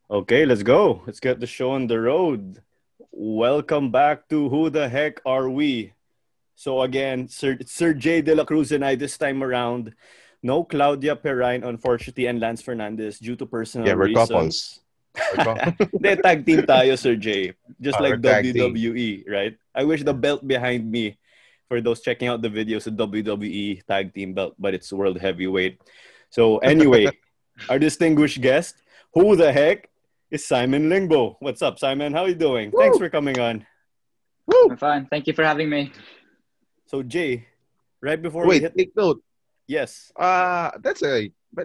Okay, let's go. Let's get the show on the road. Welcome back to Who the Heck Are We? So again, Sir J De La Cruz and I this time around. No Claudia Perrine, unfortunately, and Lance Fernandez due to Yeah, personal we're couples. reasons. We're couple. They tag team tayo, Sir J. Just We're like tag team. WWE, right? I wish the Yeah. belt behind me for those checking out the videos of WWE tag team belt, but it's world heavyweight. So anyway, our distinguished guest, who the heck is Simen Lyngbø? What's up, Simon? How are you doing? Thanks Woo! for coming on. Woo! I'm fine. Thank you for having me. So Jay, right before we Wait, hit, take note. yes, That's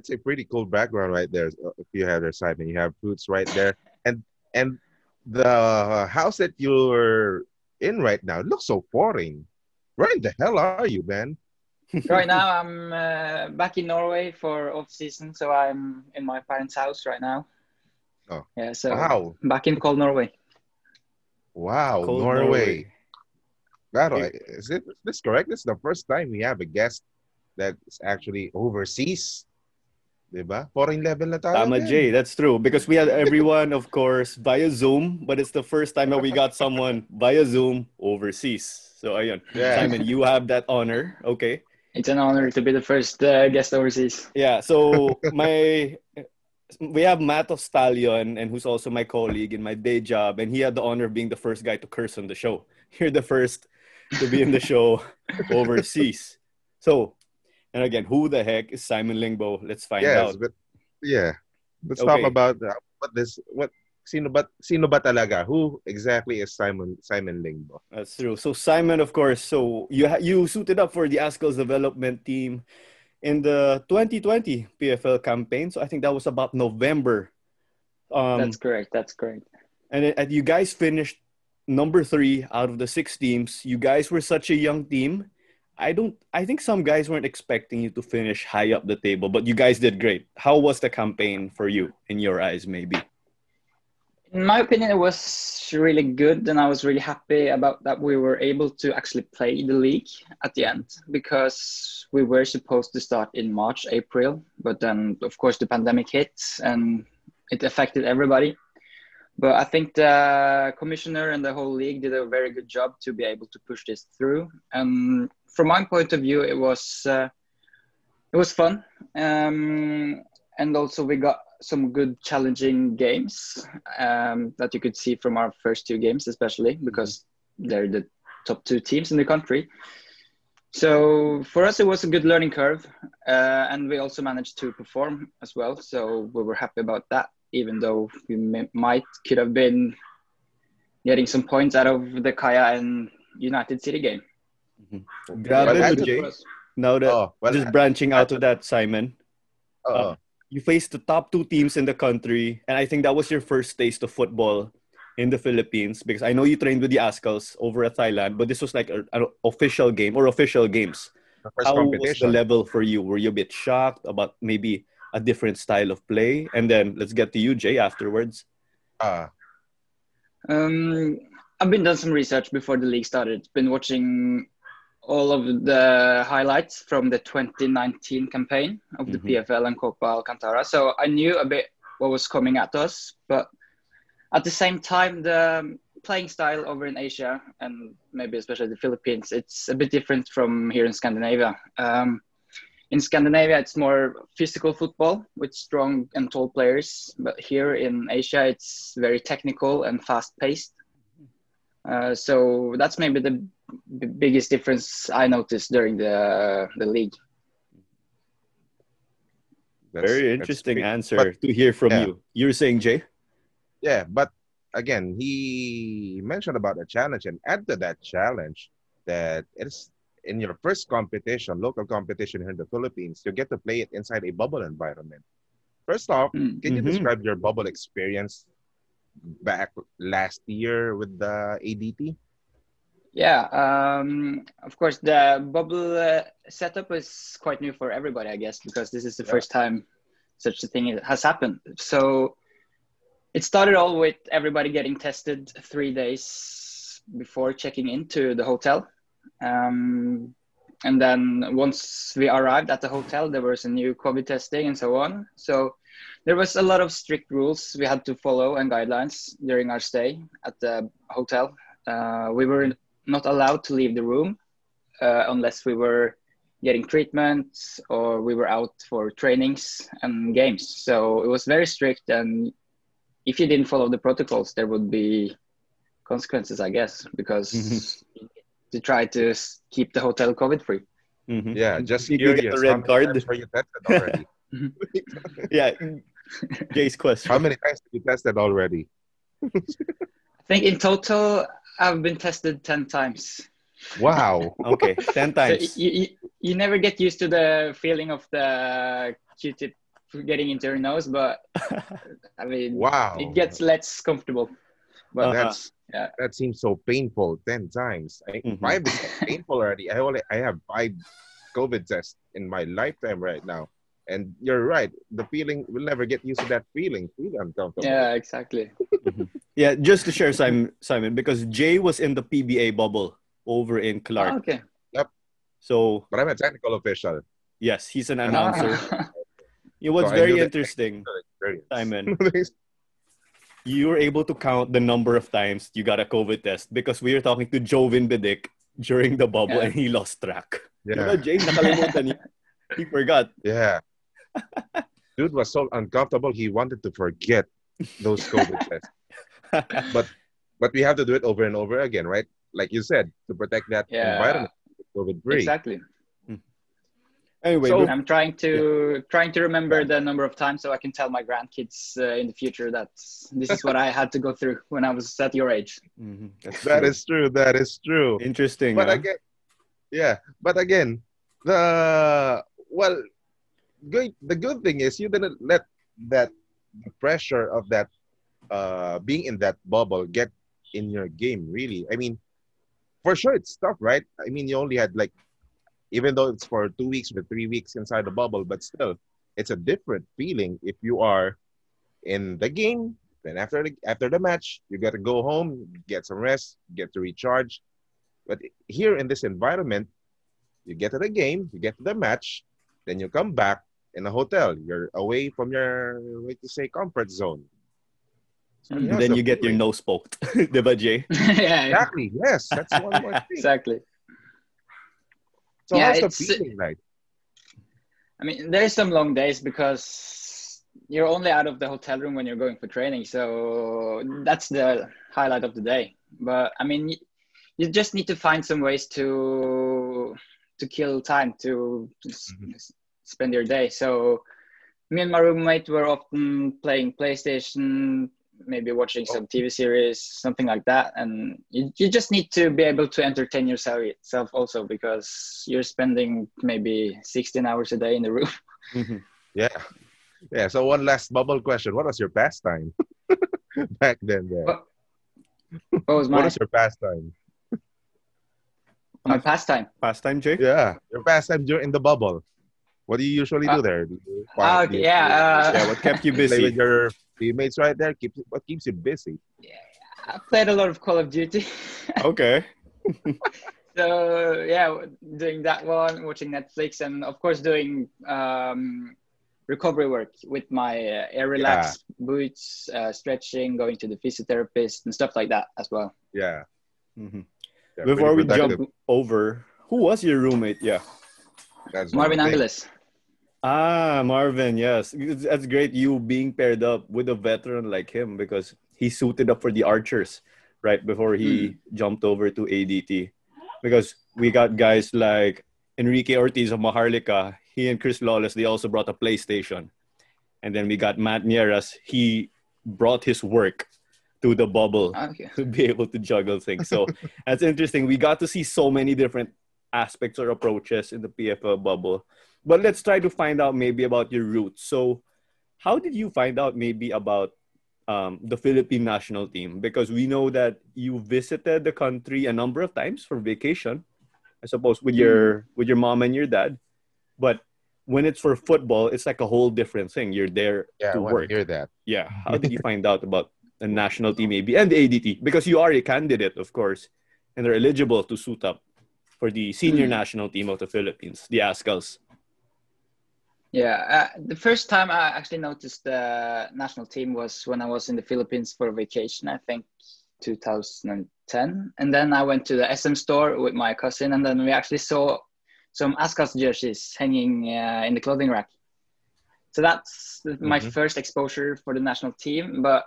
a pretty cool background right there. If you have their side and you have fruits right there, and the house that you're in right now looks so foreign. Where in the hell are you, man? Right now, I'm back in Norway for off season, so I'm in my parents' house right now. Oh, Yeah, so wow, back in cold Norway. wow, cold Norway. Norway. Claro, Hey, is this correct? This is the first time we have a guest that's actually overseas, diba? Foreign level na tayo Tama again. Jay, that's true. Because we had everyone, of course, via Zoom, but it's the first time that we got someone via Zoom overseas. So ayun. Yeah. Simon, you have that honor. Okay. It's an honor to be the first guest overseas. Yeah. So we have Matt of Stallion, and who's also my colleague in my day job, and he had the honor of being the first guy to curse on the show. You're the first to be in the show overseas. So, and again, who the heck is Simon Lingbo? Let's find Yes, out. but yeah. Let's talk Okay. about what sino ba talaga? Who exactly is Simon Lingbo? That's true. So Simon, of course, so you suited up for the Azkals Development Team in the 2020 PFL campaign. So I think that was about November. That's Um, correct. That's correct. and you guys finished number 3 out of the 6 teams. You guys were such a young team. I think some guys weren't expecting you to finish high up the table, but you guys did great. How was the campaign for you in your eyes, maybe? In my opinion, it was really good, and I was really happy about that we were able to actually play the league at the end because we were supposed to start in March, April, but then of course the pandemic hit and it affected everybody. But I think the commissioner and the whole league did a very good job to be able to push this through. And from my point of view, it was fun, and also we got some good challenging games that you could see from our first 2 games, especially because they're the top 2 teams in the country. So for us, it was a good learning curve, and we also managed to perform as well. So we were happy about that, even though we could have been getting some points out of the Kaya and United City game. Mm-hmm. But yeah, it Well, Grabe was no, add good to for Jay. us. Now that oh well just branching add out of to that, Simon, oh you faced the top 2 teams in the country, and I think that was your first taste of football in the Philippines because I know you trained with the Azkals over at Thailand, but this was like an official game or official games. the first How was the competition. level for you? Were you a bit shocked about maybe a different style of play? And then let's get to you, Jay, afterwards. Uh Um, I've been done some research before the league started. Been watching all of the highlights from the 2019 campaign of the Mm-hmm. PFL and Copa Alcantara. So I knew a bit what was coming at us, but at the same time, the playing style over in Asia and maybe especially the Philippines, it's a bit different from here in Scandinavia. In Scandinavia, it's more physical football with strong and tall players. But here in Asia, it's very technical and fast-paced. So that's maybe the biggest difference I noticed during the league. Very that's interesting great. But answer to hear from yeah, you. You're saying, Jay? yeah, but again, he mentioned about the challenge and add to that challenge that it's in your first competition, local competition here in the Philippines, you get to play it inside a bubble environment. First off, Mm. can you Mm-hmm. describe your bubble experience back last year with the ADT? Yeah, of course, the bubble setup is quite new for everybody, I guess, because this is the Yeah. first time such a thing has happened. So it started all with everybody getting tested 3 days before checking into the hotel. And then once we arrived at the hotel, there was a new COVID testing and so on. So There was a lot of strict rules we had to follow and guidelines during our stay at the hotel. We were not allowed to leave the room unless we were getting treatment or we were out for trainings and games. So it was very strict, and if you didn't follow the protocols, there would be consequences, I guess, because to try to keep the hotel COVID-free. Yeah, just Did you get curious. the red How many card? times were you tested already? Yeah, Jay's question. How many times have you tested already? I think in total, I've been tested 10 times. Wow. Okay, 10 times. So you never get used to the feeling of the Q-tip getting into your nose, but I mean, Wow. it gets less comfortable. But That seems so painful. 10 times. 5 is painful already. I have 5 COVID tests in my lifetime right now, and you're right. The feeling, we'll never get used to that feeling. Feel uncomfortable. yeah, exactly. Yeah, just to share, Simon, because Jay was in the PBA bubble over in Claro. Okay. So, But I'm a technical official. yes, he's an announcer. It was So I very knew that interesting, experience. Simon. You were able to count the number of times you got a COVID test because we were talking to Jovin Bidik during the bubble and he lost track. Yeah. Diba, Jay, nakalimutan niya. He forgot. Yeah. Dude was so uncomfortable, he wanted to forget those COVID tests. But we have to do it over and over again, right? Like you said, to protect that environment, COVID-free. Exactly. Anyway, So I'm trying to remember the number of times so I can tell my grandkids in the future that this is what I had to go through when I was at your age. That is true. That is true. Interesting. But again, the good thing is you didn't let the pressure of that being in that bubble get in your game. Really, I mean, for sure it's tough, right? I mean, you only had like, even though it's for 2 weeks or 3 weeks inside the bubble, but still, it's a different feeling if you are in the game. Then after the match, you got to go home, get some rest, get to recharge. But here in this environment, you get to the game, you get to the match, then you come back in a hotel. You're away from your, comfort zone. So then you get your nose poked. Diba, Jay? Yeah. Exactly. Yes, that's one more thing. Exactly. So Yeah, how's the feeling like? I mean, there's some long days because you're only out of the hotel room when you're going for training. So that's the highlight of the day. But I mean, you just need to find some ways to kill time, to spend your day. So me and my roommate were often playing PlayStation, maybe watching some TV series, something like that. And you just need to be able to entertain yourself also, because you're spending maybe 16 hours a day in the room. Yeah. So one last bubble question. What was your pastime back then? What was What was your pastime? my pastime? Pastime, Jay? Yeah, your pastime during the bubble. What do you usually do there? What kept you Play with busy? your teammates right there. What keeps you busy? I played a lot of Call of Duty. Okay. So yeah, doing that one, watching Netflix, and of course doing recovery work with my air relax boots, stretching, going to the physiotherapist and stuff like that as well. Yeah. Yeah, Before we pretty jump productive. over, who was your roommate? Yeah. That's Marvin one thing. Angeles. Marvin, yes. That's great, you being paired up with a veteran like him, because he suited up for the Archers right before he jumped over to ADT. Because we got guys like Enrique Ortiz of Maharlika. He and Chris Lawless, they also brought a PlayStation. And then we got Matt Nieras. He brought his work to the bubble to be able to juggle things. So that's interesting. We got to see so many different aspects or approaches in the PFL bubble. But let's try to find out maybe about your roots. So how did you find out maybe about the Philippine national team? Because we know that you visited the country a number of times for vacation, I suppose, with your mom and your dad. But when it's for football, it's like a whole different thing. You're there Yeah, I to want work. to hear that. Yeah. How did you find out about the national team maybe and the ADT? Because you are a candidate, of course, and they're eligible to suit up for the senior national team of the Philippines, the Azkals. Yeah, the first time I actually noticed the national team was when I was in the Philippines for a vacation, I think 2010. And then I went to the SM store with my cousin, and then we actually saw some Azkals jerseys hanging in the clothing rack. So that's my first exposure for the national team. But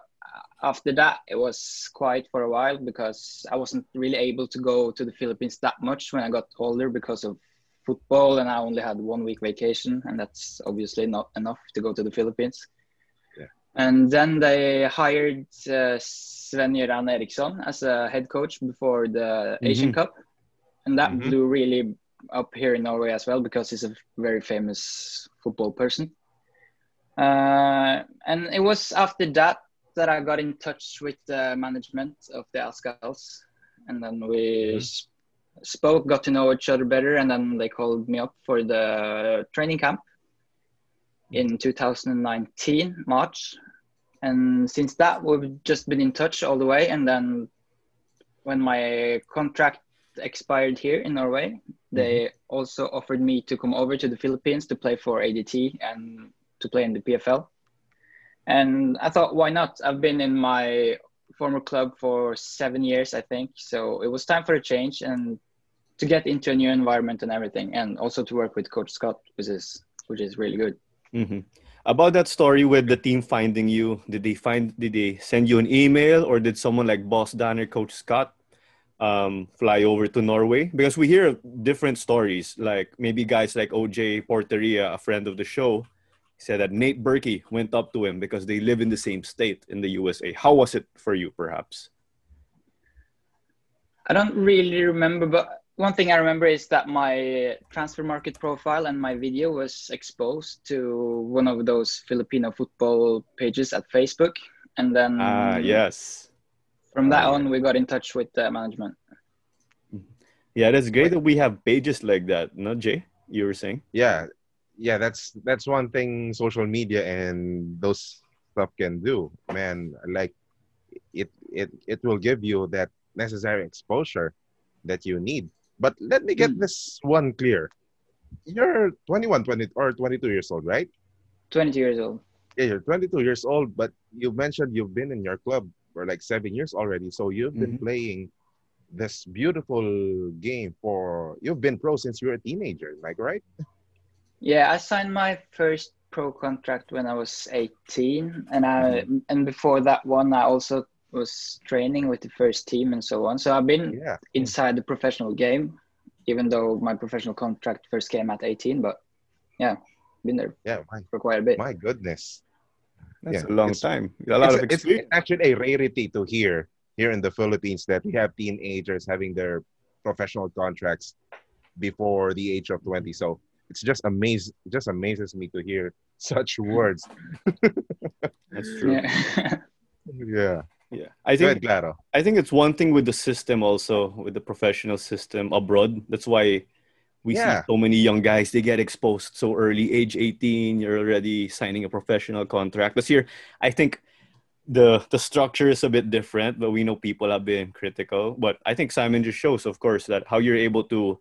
after that, it was quiet for a while because I wasn't really able to go to the Philippines that much when I got older because of football, and I only had 1 week vacation, and that's obviously not enough to go to the Philippines. Yeah. And then they hired Sven-Göran Eriksson as a head coach before the Asian Cup, and that blew really up here in Norway as well because he's a very famous football person. And it was after that I got in touch with the management of the Azkals, and then we spoke, got to know each other better, and then they called me up for the training camp in 2019 March, and since that we've just been in touch all the way. And then when my contract expired here in Norway, they also offered me to come over to the Philippines to play for ADT and to play in the PFL. And I thought, why not? I've been in my former club for 7 years, I think. So it was time for a change and to get into a new environment and everything, and also to work with Coach Scott, which is really good. About that story with the team finding you, did they send you an email, or did someone like Boss Dan or Coach Scott fly over to Norway? Because we hear different stories, like maybe guys like OJ Porteria, a friend of the show, said that Nate Berkey went up to him because they live in the same state in the USA. How was it for you, perhaps? I don't really remember, but one thing I remember is that my transfer market profile and my video was exposed to one of those Filipino football pages at Facebook. And then yes. From that on, we got in touch with the management. Yeah, that's great that we have pages like that. No, Jay, you were saying? Yeah, that's one thing social media and those stuff can do, man. Like it will give you that necessary exposure that you need. But let me get this one clear. You're 21, 20 or 22 years old, right? 22 years old. Yeah, you're 22 years old, but you mentioned you've been in your club for like 7 years already. So you've been playing this beautiful game you've been pro since you were a teenager, like, right? Yeah, I signed my first pro contract when I was 18, and before that one, I also was training with the first team and so on. So I've been inside the professional game, even though my professional contract first came at 18. But yeah, been there for quite a bit. My goodness, that's a long time. A lot of experience. It's actually a rarity to hear here in the Philippines that we have teenagers having their professional contracts before the age of 20. So it's just amazes me to hear such words. That's true. Yeah. I think it's one thing with the system also, with the professional system abroad. That's why we see so many young guys, they get exposed so early, age 18, you're already signing a professional contract. This year, I think the structure is a bit different, but we know people have been critical. But I think Simen just shows, of course, that how you're able to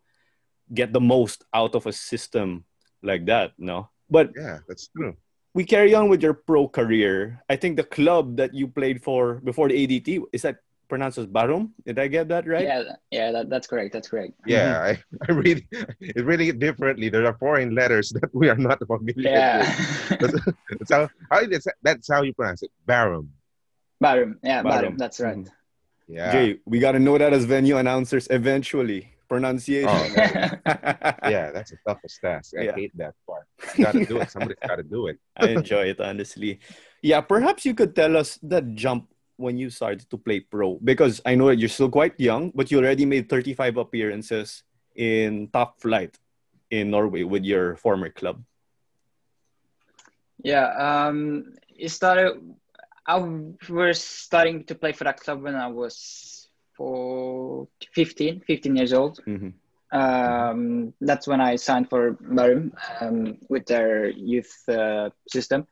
get the most out of a system like that, no? But yeah, that's true. We carry on with your pro career. I think the club that you played for before the ADT, is that pronounced as Barum? Did I get that right? Yeah, that's correct. That's correct. Yeah, I read it really differently. There are foreign letters that we are not familiar with. That's how you pronounce it. Barum. Barum. Yeah, Barum. That's right. Yeah. Jay, we got to know that as venue announcers eventually. Pronunciation. Yeah, that's the toughest task. I hate that part. You got to do it. Somebody's got to do it. I enjoy it, honestly. Yeah, perhaps you could tell us that jump when you started to play pro, because I know that you're still quite young, but you already made 35 appearances in top flight in Norway with your former club. Yeah, it started. I was starting to play for that club when I was 15 years old. That's when I signed for Barum with their youth system.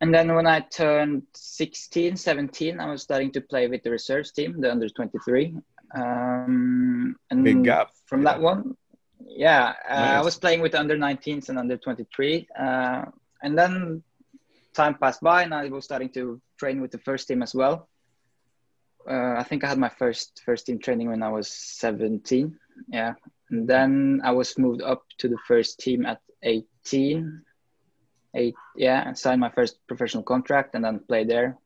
And then when I turned 16, 17, I was starting to play with the reserves team, the under 23. And big gap. From that one, Yeah, I Nice. was playing with the under 19s and under 23, and then time passed by, and I was starting to train with the first team as well. I think I had my first team training when I was 17. Yeah, and then I was moved up to the first team at 18. Yeah, and signed my first professional contract, and then played there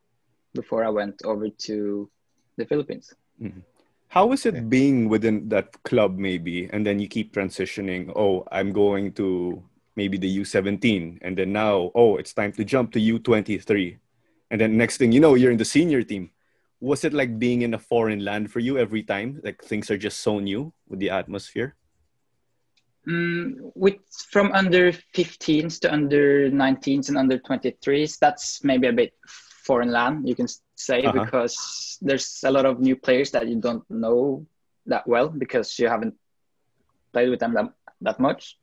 before I went over to the Philippines. Mhm. How is it being within that club maybe, and then you keep transitioning? Oh, I'm going to maybe the U17, and then now, oh, it's time to jump to U23. And then next thing you know, you're in the senior team. Was it like being in a foreign land for you every time? Like things are just so new with the atmosphere? From under 15s to under 19s and under 23s, that's maybe a bit foreign land, you can say, because there's a lot of new players that you don't know that well because you haven't played with them that much.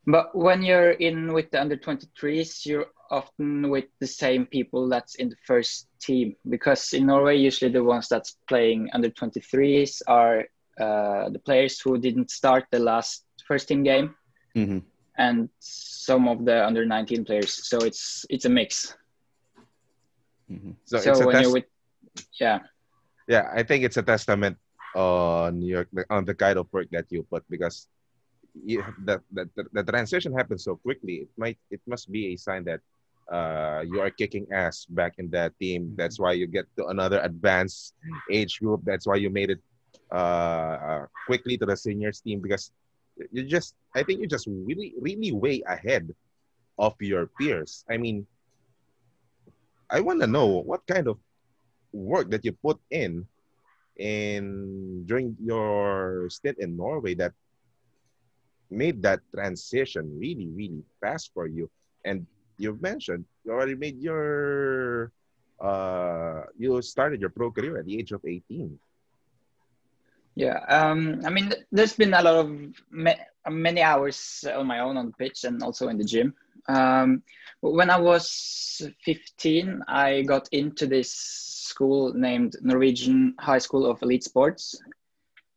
But when you're in with the under 23s, you're often with the same people that's in the first team, because in Norway, usually the ones that's playing under 23s are the players who didn't start the last first team game, and some of the under 19 players. So it's a mix. So it's a when you're with, yeah, I think it's a testament on the kind of work that you put, because the transition happens so quickly. It must be a sign that you are kicking ass back in that team. That's why you get to another advanced age group. That's why you made it quickly to the seniors team, because I think you're just really, really way ahead of your peers. I mean, I want to know what kind of work that you put in during your stint in Norway that made that transition really, really fast for you. And you've mentioned you already made you started your pro career at the age of 18. Yeah, I mean, there's been a lot of many hours on my own on the pitch and also in the gym. When I was 15, I got into this school named Norwegian High School of Elite Sports.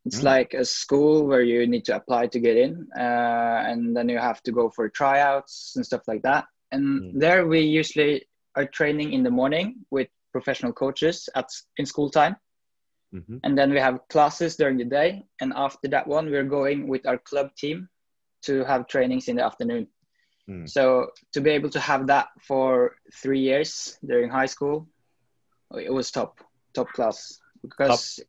It's like a school where you need to apply to get in, and then you have to go for tryouts and stuff like that. And there we usually are training in the morning with professional coaches in school time. And then we have classes during the day. And after that one, we're going with our club team to have trainings in the afternoon. So to be able to have that for 3 years during high school, it was top class, because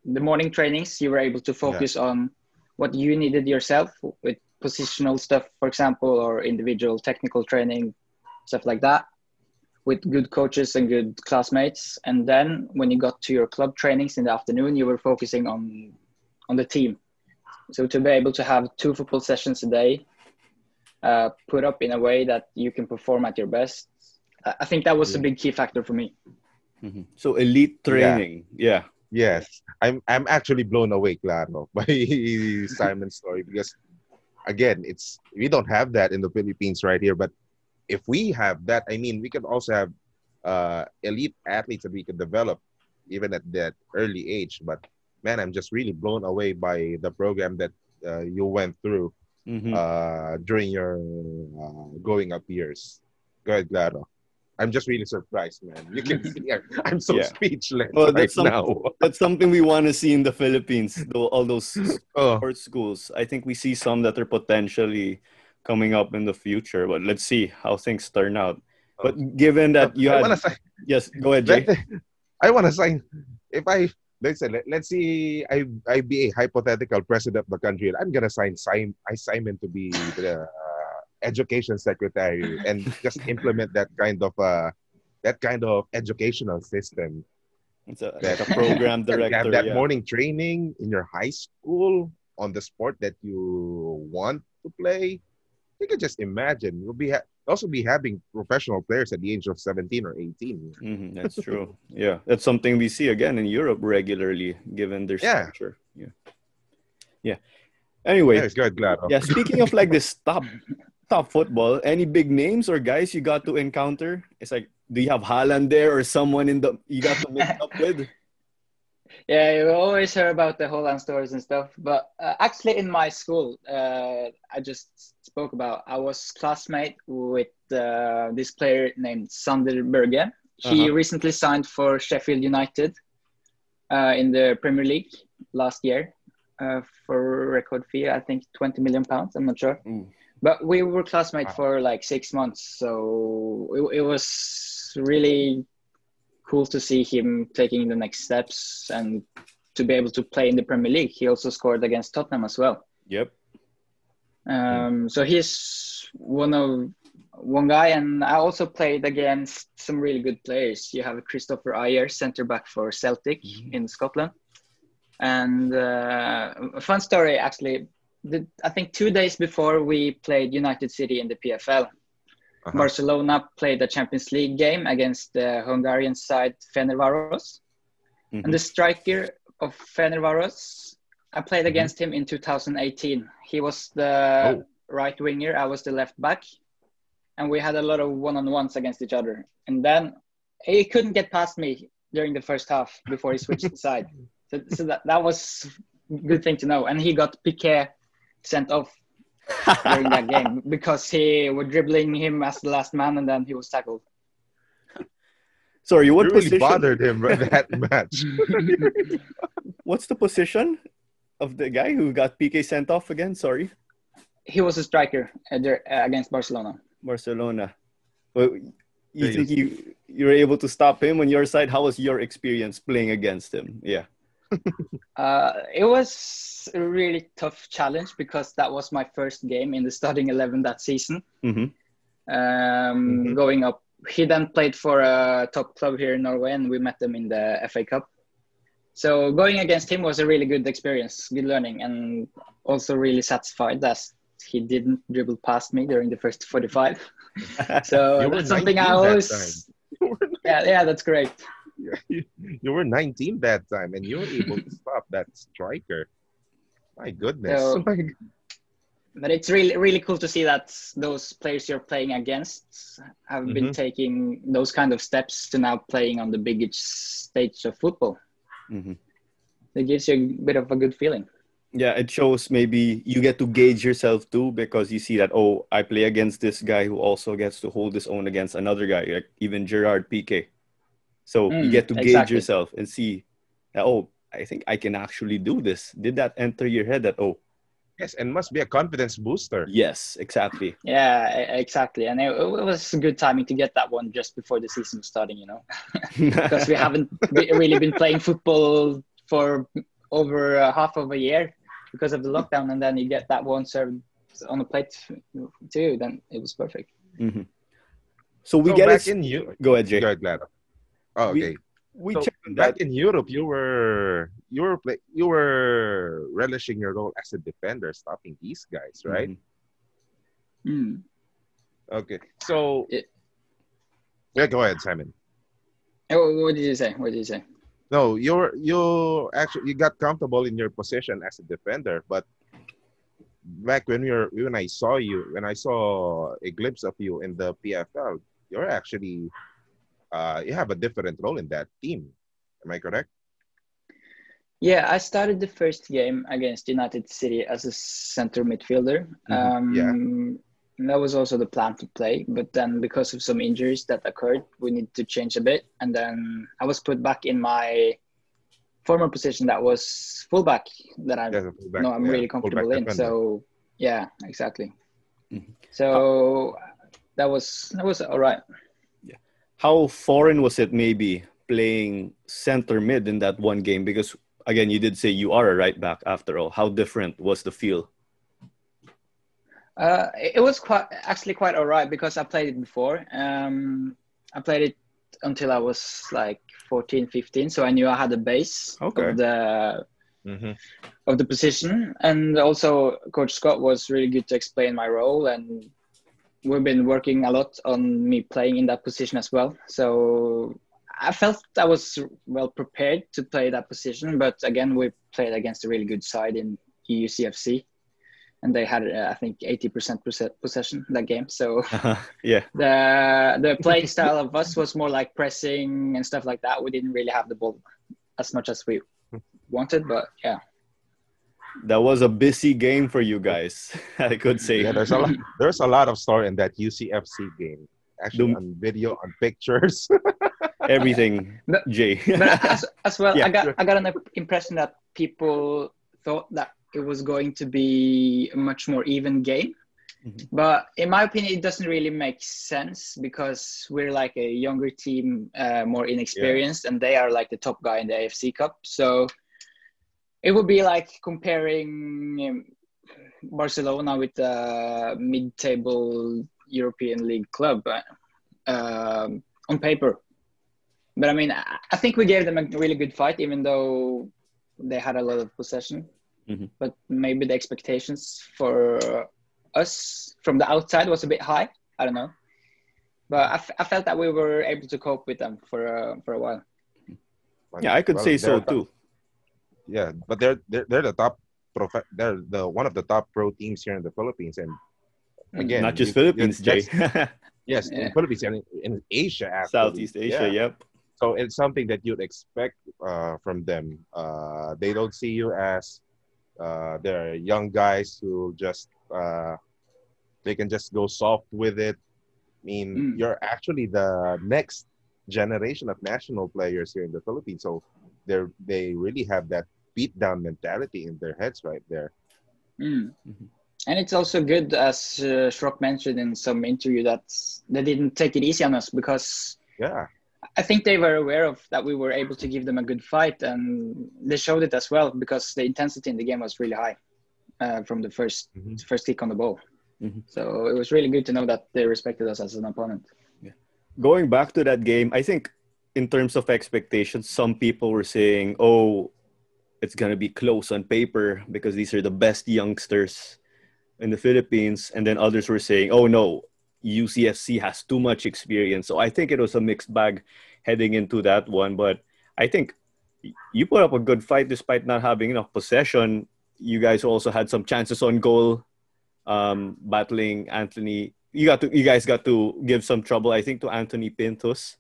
the morning trainings, you were able to focus on what you needed yourself with positional stuff, for example, or individual technical training, stuff like that, with good coaches and good classmates. And then when you got to your club trainings in the afternoon, you were focusing on the team. So to be able to have 2 football sessions a day, put up in a way that you can perform at your best, I think that was a big key factor for me. So elite training, Yes, I'm actually blown away, Claro, by Simon's story, because again, we don't have that in the Philippines right here. But if we have that, I mean, we can also have elite athletes that we can develop even at that early age. But man, I'm just really blown away by the program that you went through during your growing up years. Go ahead, Claro. I'm just really surprised, man. You can see I'm so speechless now. That's something we want to see in the Philippines, though, all those sports schools. I think we see some that are potentially coming up in the future, but let's see how things turn out. But given that you had... Yes, go ahead, Jay. I want to sign... Let's see, I be a hypothetical president of the country, and I'm going to sign Simen to be the education secretary and just implement that kind of educational system. It's a program director. Have that morning training in your high school on the sport that you want to play. You can just imagine. You'll also be having professional players at the age of 17 or 18. That's true. Yeah, that's something we see again in Europe regularly, given their structure. Yeah. Anyway, good, Claro. Yeah. Speaking of like this top football, any big names or guys you got to encounter? It's like, do you have Haaland there or someone you got to mix up with? Yeah, you always hear about the Holland stories and stuff. But actually, in my school, I just spoke about, I was classmate with this player named Sander Berge. He recently signed for Sheffield United in the Premier League last year for a record fee, I think £20 million. I'm not sure. But we were classmates for like 6 months. So it was really cool to see him taking the next steps and to be able to play in the Premier League. He also scored against Tottenham as well. Yep. So he's one guy, and I also played against some really good players. You have Christopher Ayer, centre back for Celtic in Scotland. And a fun story, actually. I think 2 days before we played United City in the PFL, Barcelona played a Champions League game against the Hungarian side Fenervaros. And the striker of Fenervaros, I played against him in 2018. He was the right winger, I was the left back. And we had a lot of one-on-ones against each other. And then he couldn't get past me during the first half before he switched the side. So that was a good thing to know. And he got Piqué sent off during that game because he was dribbling him as the last man, and then he was tackled. Sorry, what You position? really bothered him that match. What's the position of the guy who got PK sent off again? Sorry. He was a striker against Barcelona. Barcelona. Well, you think you were able to stop him on your side? How was your experience playing against him? Yeah. It was a really tough challenge because that was my first game in the starting 11 that season. Going up, he then played for a top club here in Norway, and we met them in the FA Cup. So going against him was a really good experience, good learning, and also really satisfied that he didn't dribble past me during the first 45. So that's something I always... Yeah, that's great. You were 19 that time, and you were able to stop that striker. My goodness. So, but it's really, really cool to see that those players you're playing against have been taking those kind of steps to now playing on the biggest stage of football. It gives you a bit of a good feeling. Yeah, it shows maybe you get to gauge yourself too, because you see that, oh, I play against this guy who also gets to hold his own against another guy, like even Gerard Piqué. So you get to gauge yourself and see, oh, I think I can actually do this. Did that enter your head that, oh? Yes, and must be a confidence booster. Yes, exactly. Yeah, exactly. And it was good timing to get that one just before the season was starting, you know, because we haven't really been playing football for over half of a year because of the lockdown. And then you get that one served on a plate too, then it was perfect. So we get back it. in you. Go ahead, Jay. Go ahead, Claro. Oh, okay. We so checked on back that. in Europe, you were relishing your role as a defender, stopping these guys, right? Okay. So yeah, go ahead, Simon. What did you say? What did you say? No, you got comfortable in your position as a defender, but back when I saw a glimpse of you in the PFL, you're actually you have a different role in that team. Am I correct? Yeah, I started the first game against United City as a center midfielder. And that was also the plan to play. But then because of some injuries that occurred, we needed to change a bit. And then I was put back in my former position that was fullback that I'm really comfortable in. Defender. So, yeah, exactly. So that was all right. Yeah. How foreign was it maybe playing center mid in that one game? Because again, you did say you are a right back after all. How different was the feel? It was quite all right because I played it before. I played it until I was like 14, 15. So I knew I had a base of the position. And also Coach Scott was really good to explain my role. And we've been working a lot on me playing in that position as well. So I felt I was well prepared to play that position. But again, we played against a really good side in EUCFC. And they had, I think, 80% possession that game. So the playing style of us was more like pressing and stuff like that. We didn't really have the ball as much as we wanted, but yeah. That was a busy game for you guys, I could say. Yeah, there's a lot of story in that UCFC game. Actually, The- on video, on pictures. Everything, But, Jay. but as well, Yeah, I got an impression that people thought that it was going to be a much more even game. Mhm. But in my opinion, it doesn't really make sense because we're like a younger team, more inexperienced, and they are like the top guy in the AFC Cup. So it would be like comparing Barcelona with a mid-table European League club on paper. But I mean, I think we gave them a really good fight, even though they had a lot of possession. Mhm. But maybe the expectations for us from the outside was a bit high. I don't know. But I felt that we were able to cope with them for a while. yeah, I could say so too. Yeah, but they're the top they're the one of the top pro teams here in the Philippines, and again, Not just Philippines, Jay. yes, in Yeah. the Philippines and in Asia, actually. Southeast Asia, Yeah. yep. So it's something that you'd expect from them. They don't see you as they're young guys who just they can just go soft with it. I mean, you're actually the next generation of national players here in the Philippines. So they really have that beat down mentality in their heads right there. And it's also good, as Schrock mentioned in some interview, that they didn't take it easy on us because Yeah. I think they were aware of that we were able to give them a good fight, and they showed it as well because the intensity in the game was really high from the first kick on the ball. So it was really good to know that they respected us as an opponent. Yeah. Going back to that game, I think in terms of expectations, some people were saying, oh, it's going to be close on paper because these are the best youngsters in the Philippines. And then others were saying, oh, no, UCFC has too much experience. So I think it was a mixed bag heading into that one. But I think you put up a good fight despite not having enough possession. You guys also had some chances on goal, battling Anthony. You guys got to give some trouble, I think, to Anthony Pintos.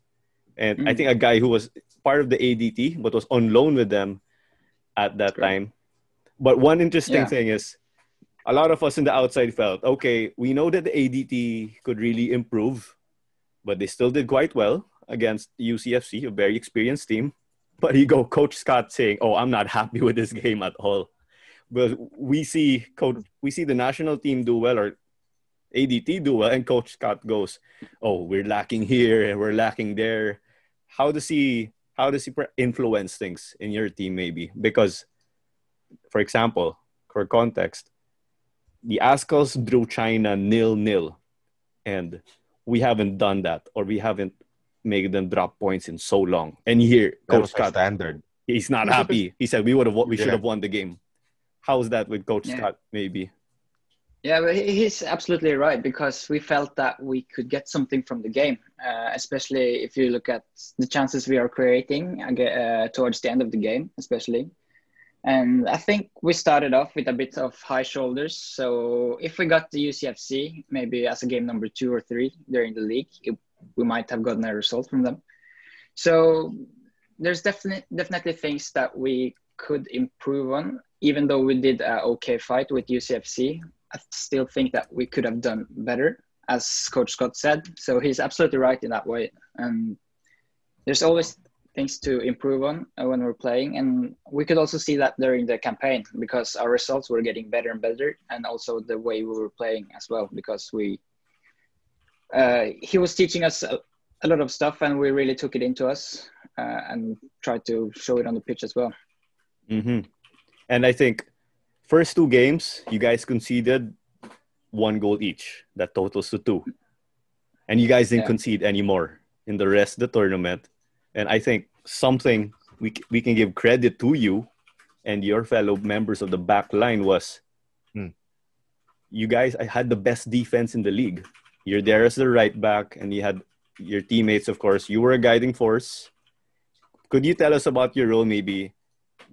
And I think a guy who was part of the ADT but was on loan with them at that time. But one interesting thing is a lot of us in the outside felt, okay, we know that the ADT could really improve, but they still did quite well against UCFC, a very experienced team. But you go Coach Scott saying, oh, I'm not happy with this game at all. But we see the national team do well or ADT do well, and Coach Scott goes, oh, we're lacking here and we're lacking there. How does he influence things in your team maybe? Because, for example, for context, the Azkals drew China 0-0, and we haven't done that, or we haven't made them drop points in so long. And here, Coach Scott, standard. he's not happy. He said we should have won the game. How's that with Coach Scott? Maybe. Yeah, but he's absolutely right because we felt that we could get something from the game, especially if you look at the chances we are creating towards the end of the game, especially. And I think we started off with a bit of high shoulders. So if we got the UCFC, maybe as a game number 2 or 3 during the league, we might have gotten a result from them. So there's definitely things that we could improve on. Even though we did an okay fight with UCFC, I still think that we could have done better, as Coach Scott said. So he's absolutely right in that way. And there's always things to improve on when we're playing. And we could also see that during the campaign because our results were getting better and better. And also the way we were playing as well, because he was teaching us a lot of stuff and we really took it into us and tried to show it on the pitch as well. Mm-hmm. And I think first 2 games, you guys conceded 1 goal each. That totals to 2. And you guys didn't concede anymore in the rest of the tournament. And I think something we can give credit to you and your fellow members of the back line was you guys had the best defense in the league. You're there as the right back, and you had your teammates, of course. You were a guiding force. Could you tell us about your role maybe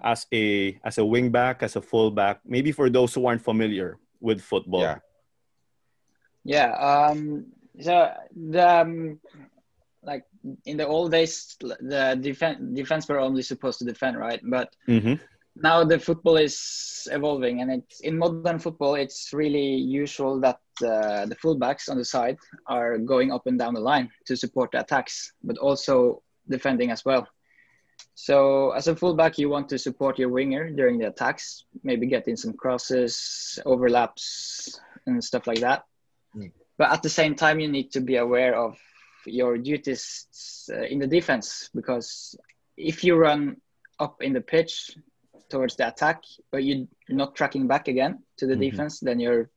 as a wing back, as a full back, maybe for those who aren't familiar with football? So the like in the old days, the defense were only supposed to defend, right? But now the football is evolving, and it's in modern football. It's really usual that the fullbacks on the side are going up and down the line to support the attacks, but also defending as well. So as a fullback, you want to support your winger during the attacks, maybe get in some crosses, overlaps, and stuff like that. But at the same time, you need to be aware of your duties in the defense, because if you run up in the pitch towards the attack, but you're not tracking back again to the defense, then you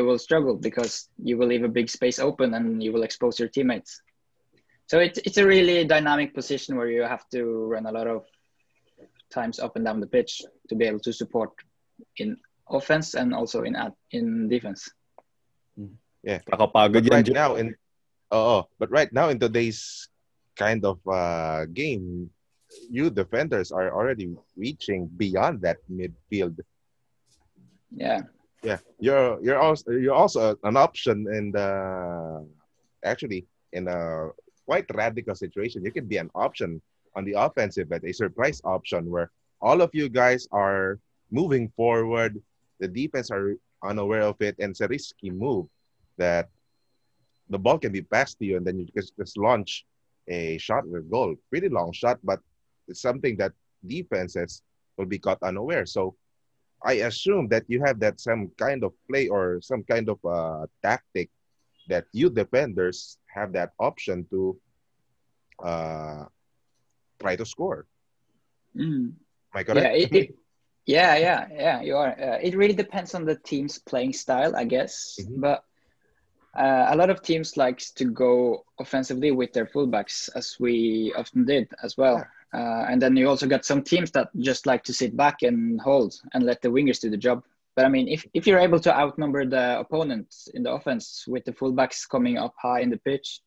will struggle, because you will leave a big space open and you will expose your teammates. So it's a really dynamic position where you have to run a lot of times up and down the pitch to be able to support in offense and also in defense. Yeah. Nakapagod But yan, right Joe. now but right now in today's kind of game, you defenders are already reaching beyond that midfield. Yeah. Yeah, you're also an option in the actually in a quite radical situation. You can be an option on the offensive, but a surprise option where all of you guys are moving forward. The defense are unaware of it, and it's a risky move that the ball can be passed to you, and then you just launch a shot with goal. Pretty long shot, but it's something that defenses will be caught unaware. So I assume that you have that some kind of play or some kind of tactic that you defenders have that option to try to score. Am I correct? Yeah, you are. It really depends on the team's playing style, I guess. But a lot of teams likes to go offensively with their fullbacks, as we often did as well. And then you also got some teams that just like to sit back and hold and let the wingers do the job. But I mean, if you're able to outnumber the opponent in the offense with the fullbacks coming up high in the pitch,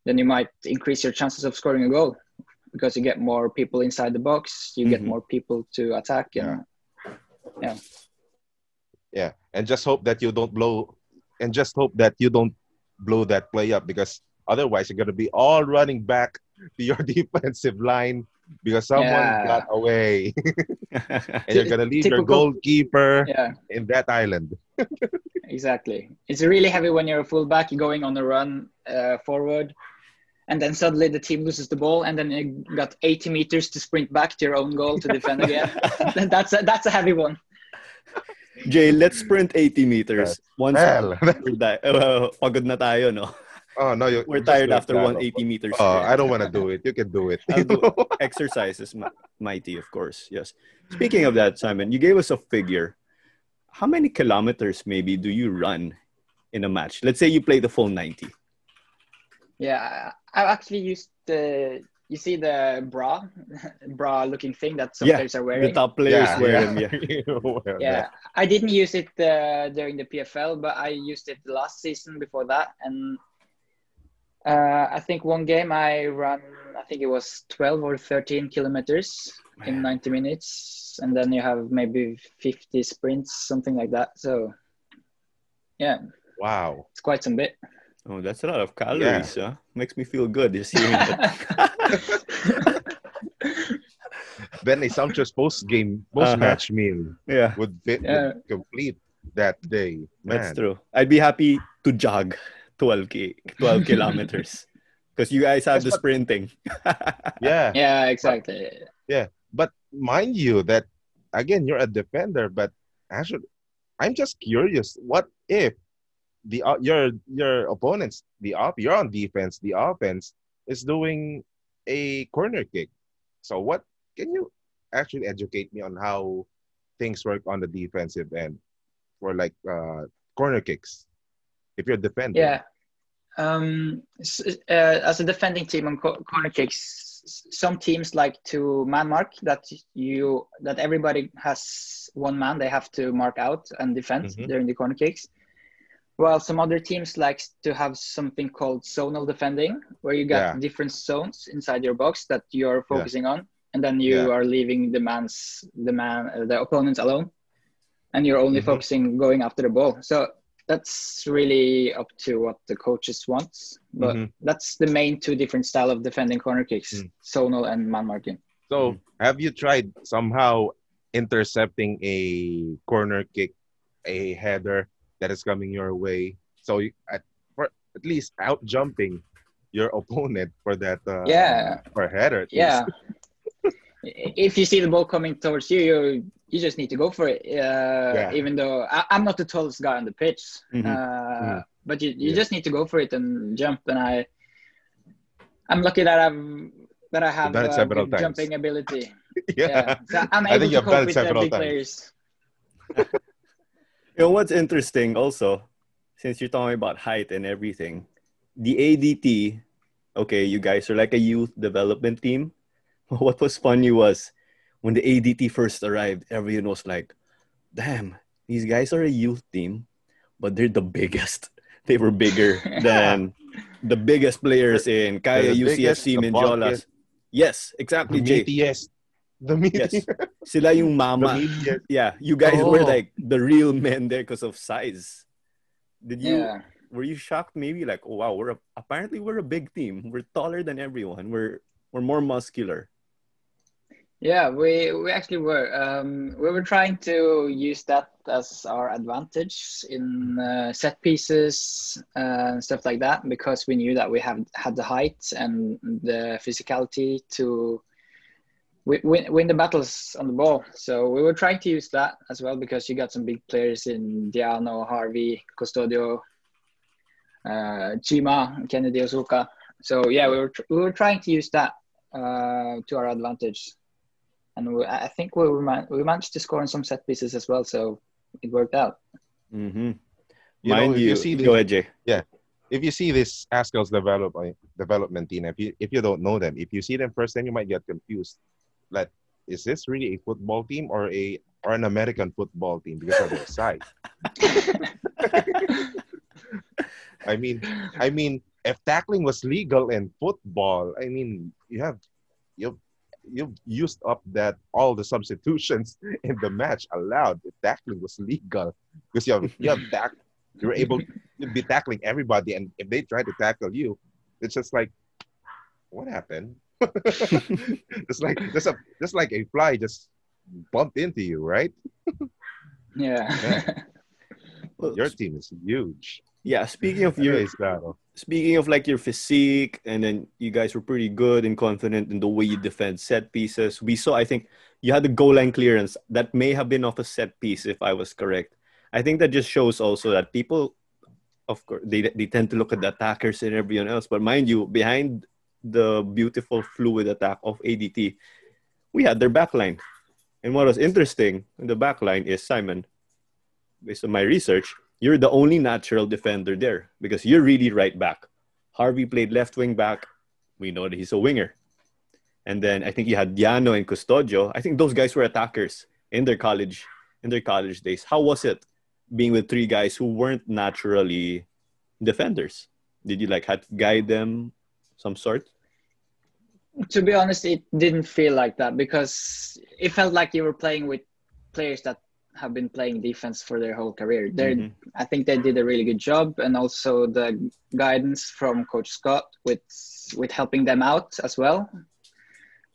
then you might increase your chances of scoring a goal, because you get more people inside the box, you get more people to attack. And just hope that you don't blow that play up, because otherwise you're going to be all running back to your defensive line because someone got away. And you're going to leave your goalkeeper in that island. Exactly. It's really heavy when you're a fullback, you're going on a run forward, and then suddenly the team loses the ball, and then you got 80 meters to sprint back to your own goal to defend again. That's a heavy one. Jay, let's sprint 80 meters. Once pagod na tayo, no? Oh, no, we're tired after 180 meters. I don't want to do it. You can do it. Exercise is mighty, of course. Yes. Speaking of that, Simen, you gave us a figure. How many kilometers maybe do you run in a match? Let's say you play the full 90. Yeah, I actually used you see the bra looking thing that some players are wearing? The top players wear them, yeah. I didn't use it during the PFL, but I used it the last season before that. And I think one game I ran, I think it was 12 or 13 kilometers in 90 minutes. And then you have maybe 50 sprints, something like that. So, yeah. Wow. It's quite some bit. Oh, that's a lot of calories, huh? Makes me feel good just hearing that. Then a sumptuous post-match meal would complete that day. Man. That's true. I'd be happy to jog 12 kilometers because you guys have the sprinting. Yeah, exactly. Yeah, but mind you that, again, you're a defender, but actually, I'm just curious, what if your opponents, you're on defense, the offense is doing a corner kick. So what can you actually educate me on how things work on the defensive end for like corner kicks if you're defending? Yeah. As a defending team on corner kicks, some teams like to man mark that everybody has one man they have to mark out and defend during the corner kicks. While some other teams like to have something called zonal defending, where you got different zones inside your box that you're focusing on, and then you are leaving the opponents alone, and you're only focusing going after the ball. So that's really up to what the coaches want. But that's the main two different style of defending corner kicks, zonal and man marking. So, have you tried somehow intercepting a corner kick, a header that is coming your way? So, for at least out jumping your opponent for that Yeah, for a header at least. yeah. If you see the ball coming towards you, you just need to go for it. Even though I'm not the tallest guy on the pitch, but you just need to go for it and jump. And I'm lucky that I have done it several good times. jumping ability. Yeah. So I'm I able think to you've done cope it with the several big times. players. You know what's interesting also, since you're talking about height and everything, the ADT, okay, you guys are like a youth development team. What was funny was when the ADT first arrived, everyone was like, damn, these guys are a youth team, but they're the biggest. They were bigger than the biggest players in Kaya, The UCF, biggest, the Simen, Jolas. bulkiest, Yes, the exactly, Jay. meatiest. The Yes. meatiest. Sila yung The mama. meatiest. Yeah, you guys were Oh. like the real men there because of size. Yeah. Were you shocked maybe like, oh wow, apparently we're a big team. We're taller than everyone. We're more muscular. Yeah, we actually were. We were trying to use that as our advantage in set pieces and stuff like that, because we knew that we had the height and the physicality to win the battles on the ball. So we were trying to use that as well, because you got some big players in Diano, Harvey, Custodio, Chima, Kennedy, Ozuka. So yeah, we were trying to use that to our advantage. And I think we managed to score in some set pieces as well, so it worked out. Mm-hmm. If you see go ahead, Jay. Yeah, if you see this Azkals development team, if you don't know them, if you see them first, then you might get confused. Like, is this really a football team or an American football team because of their size? I mean, if tackling was legal in football, I mean, you've used up all the substitutions in the match allowed if tackling was legal, because you're able to be tackling everybody, and if they try to tackle you, it's just like, what happened? It's like a fly just bumped into you, right? Yeah. Your team is huge. Yeah, speaking of like your physique, and then you guys were pretty good and confident in the way you defend set pieces. We saw, I think, you had the goal line clearance that may have been off a set piece, if I was correct. I think that just shows also that people, of course, they tend to look at the attackers and everyone else. But mind you, behind the beautiful fluid attack of ADT, we had their backline. And what was interesting in the backline is, Simen, based on my research, you're the only natural defender there because you're really right back. Harvey played left wing back. We know that he's a winger. And then I think you had Diano and Custodio. I think those guys were attackers in their college days. How was it being with three guys who weren't naturally defenders? Did you have to guide them some sort? To be honest, it didn't feel like that, because it felt like you were playing with players that have been playing defense for their whole career. I think they did a really good job, and also the guidance from Coach Scott with helping them out as well.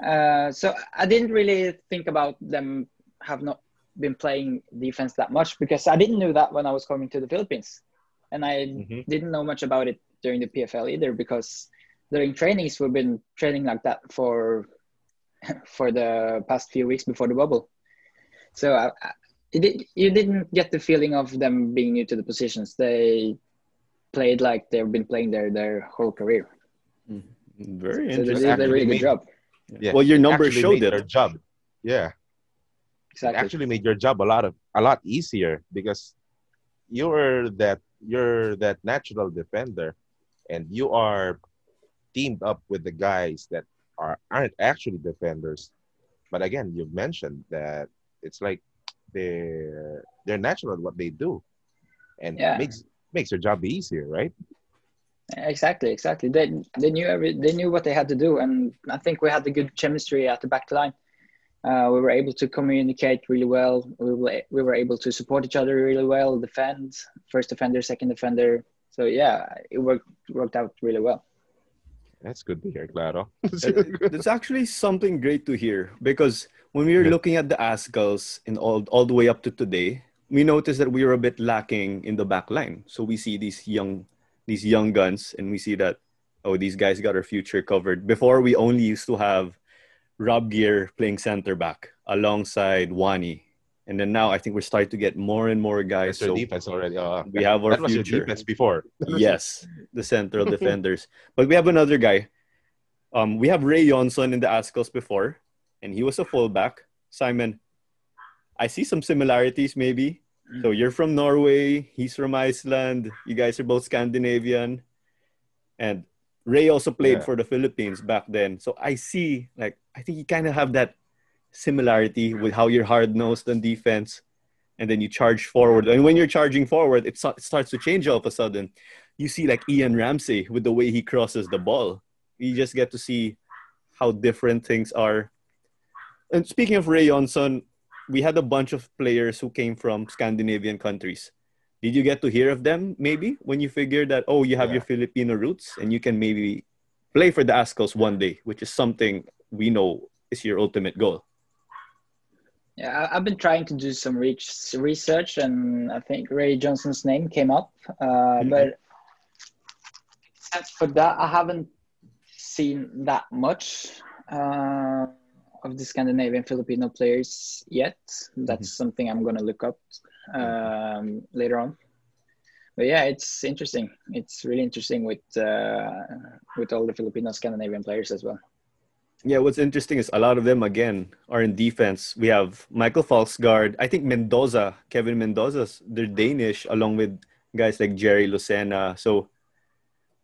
So I didn't really think about them have not been playing defense that much, because I didn't know that when I was coming to the Philippines, and I didn't know much about it during the PFL either, because during trainings we've been training like that for the past few weeks before the bubble. So you didn't get the feeling of them being new to the positions. They played like they've been playing their whole career. Very so interesting. They did a really good job. Yeah. Well, your numbers showed it. Their job. Yeah. Exactly. It actually made your job a lot easier, because you're that natural defender, and you are teamed up with the guys that aren't actually defenders. But again, you've mentioned that it's like they're natural at what they do, and makes your job easier, right? Exactly. They knew what they had to do, and I think we had a good chemistry at the back line. We were able to communicate really well. We were able to support each other really well. Defend, first defender, second defender. So yeah, it worked out really well. That's good to hear, Claro. That's actually something great to hear because when we were looking at the Azkals and all the way up to today, we noticed that we were a bit lacking in the back line. So we see these young guns and we see that, oh, these guys got our future covered. Before, we only used to have Rob Gear playing center back alongside Wani. And then now I think we're starting to get more and more guys. That's your So defense already. we have our That was your future. defense before. Yes, the central defenders. But we have another guy. We have Ray Johnson in the Azkals before, and he was a fullback. Simen, I see some similarities maybe. So you're from Norway, he's from Iceland. You guys are both Scandinavian. And Ray also played for the Philippines back then. So I see, I think you kind of have that similarity with how you're hard-nosed on defense and then you charge forward. And when you're charging forward, it starts to change all of a sudden. You see like Ian Ramsey with the way he crosses the ball. You just get to see how different things are. And speaking of Ray Johnson, we had a bunch of players who came from Scandinavian countries. Did you get to hear of them maybe when you figured that, oh, you have your Filipino roots and you can maybe play for the Azkals one day, which is something we know is your ultimate goal? Yeah, I've been trying to do some research, and I think Ray Johnson's name came up. But except for that, I haven't seen that much of the Scandinavian Filipino players yet. That's something I'm going to look up later on. But yeah, it's interesting. It's really interesting with all the Filipino Scandinavian players as well. Yeah, what's interesting is a lot of them, again, are in defense. We have Michael Falksgaard. I think Kevin Mendoza, they're Danish, along with guys like Jerry Lucena. So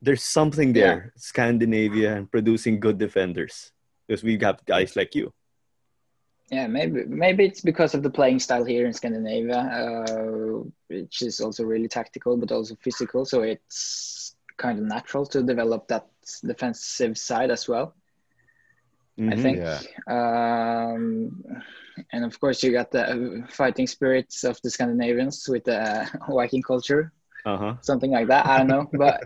there's something there, Scandinavia, and producing good defenders. Because we have guys like you. Yeah, maybe it's because of the playing style here in Scandinavia, which is also really tactical, but also physical. So it's kind of natural to develop that defensive side as well. I think. And of course, you got the fighting spirits of the Scandinavians with the Viking culture. Something like that. I don't know, but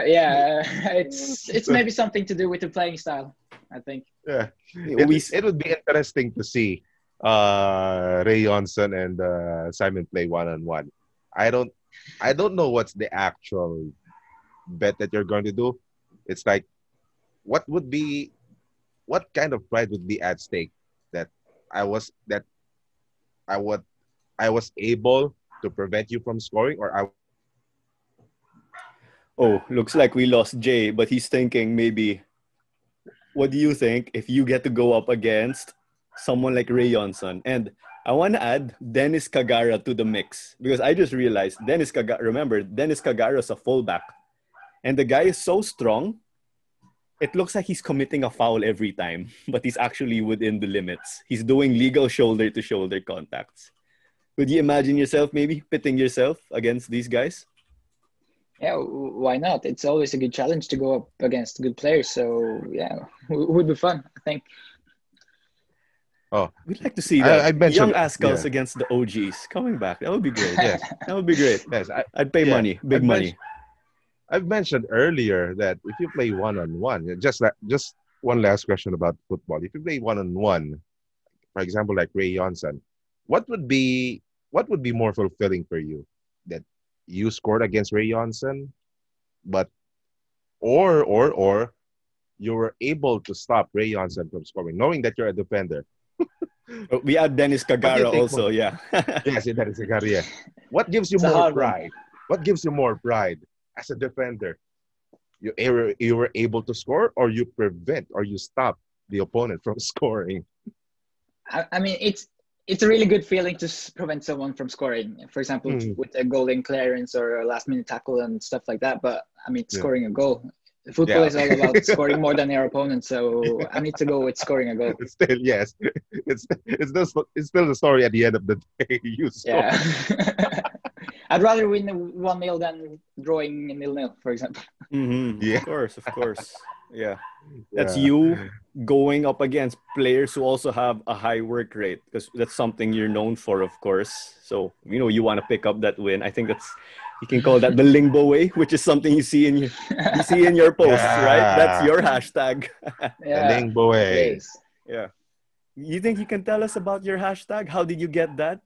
yeah, it's maybe something to do with the playing style, I think. Yeah, it would be interesting to see Ray Johnson and Simen play one-on-one. I don't know what's the actual bet that you're going to do. It's like, what kind of pride would be at stake that I was able to prevent you from scoring, or Oh, looks like we lost Jay, but he's thinking maybe, what do you think if you get to go up against someone like Ray Johnson? And I want to add Dennis Kagara to the mix because I just realized Dennis Kagara's a fullback. And the guy is so strong, it looks like he's committing a foul every time, but he's actually within the limits. He's doing legal shoulder-to-shoulder contacts. Could you imagine yourself maybe pitting yourself against these guys? Yeah, why not? It's always a good challenge to go up against good players. So yeah, it would be fun, I think. Oh, we'd like to see that. Young Azkals against the OGs coming back. That would be great. Yes, that would be great. Yes, I'd pay money, big money. I've mentioned earlier that if you play one-on-one, just one last question about football. If you play one-on-one, for example, like Ray Johnson, what would be more fulfilling for you? That you scored against Ray Johnson, or you were able to stop Ray Johnson from scoring, knowing that you're a defender. We had Dennis Kagara also, yeah. Yes, Dennis Kagara. Yeah. What gives you more pride? What gives you more pride as a defender? You were able to score, or you prevent or you stop the opponent from scoring? I mean, it's a really good feeling to prevent someone from scoring. For example, with a golden clearance or a last-minute tackle and stuff like that. But I mean, scoring a goal. Football is all about scoring more than your opponent. So I need to go with scoring a goal. Still, yes, it's still the story at the end of the day. You score. Yeah. I'd rather win 1-0 than drawing 0-0, for example. Yeah, of course. Yeah. That's you going up against players who also have a high work rate, because that's something you're known for, of course. So, you want to pick up that win. I think You can call that the Lingbo way, which is something you see in your posts, right? That's your hashtag. The Lingbo way. Yes. Yeah. You think you can tell us about your hashtag? How did you get that?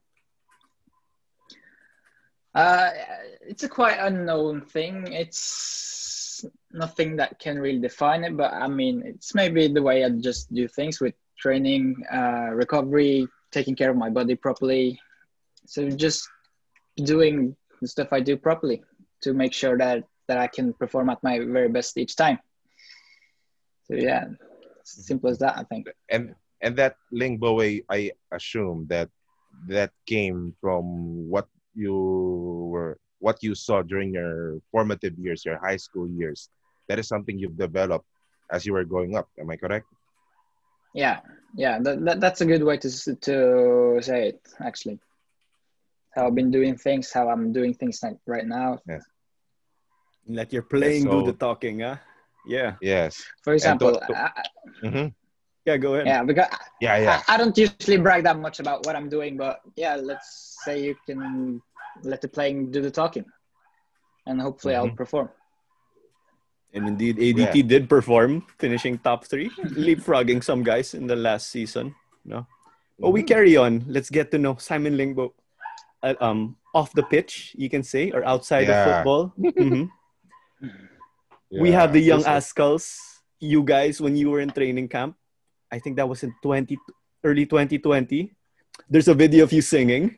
It's a quite unknown thing. It's nothing that can really define it, but I mean, it's maybe the way I just do things with training, recovery, taking care of my body properly. So just doing the stuff I do properly to make sure that I can perform at my very best each time. So yeah, simple as that, I think. And that Lingbo way, I assume that came from what you saw during your formative years, your high school years. That is something you've developed as you were growing up. Am I correct? Yeah. That's a good way to say it, actually. How I've been doing things, how I'm doing things like right now. Yes. Let your playing do the talking, huh? Yeah. Yes. For example, yeah, go ahead. Yeah, because I don't usually brag that much about what I'm doing, but yeah, let's say you can let the playing do the talking, and hopefully I'll perform. And indeed, ADT did perform, finishing top 3, leapfrogging some guys in the last season. No, but we carry on. Let's get to know Simen Lyngbø. Off the pitch, you can say, or outside of football. We have the young Azkals. You guys, when you were in training camp, I think that was in early 2020. There's a video of you singing.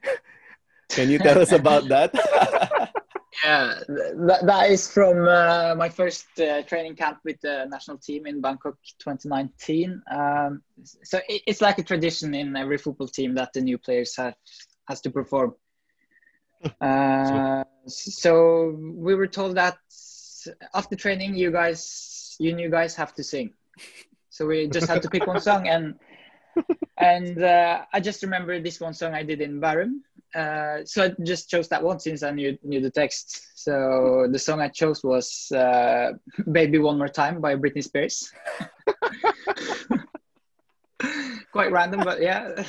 Can you tell us about that? Yeah, that is from my first training camp with the national team in Bangkok 2019. So it's like a tradition in every football team that the new players has to perform. So we were told that after training, you new guys have to sing. So we just had to pick one song, and I just remember this one song I did in Bærum. So I just chose that one since I knew the text. So the song I chose was "Baby One More Time" by Britney Spears. Quite random, but yeah.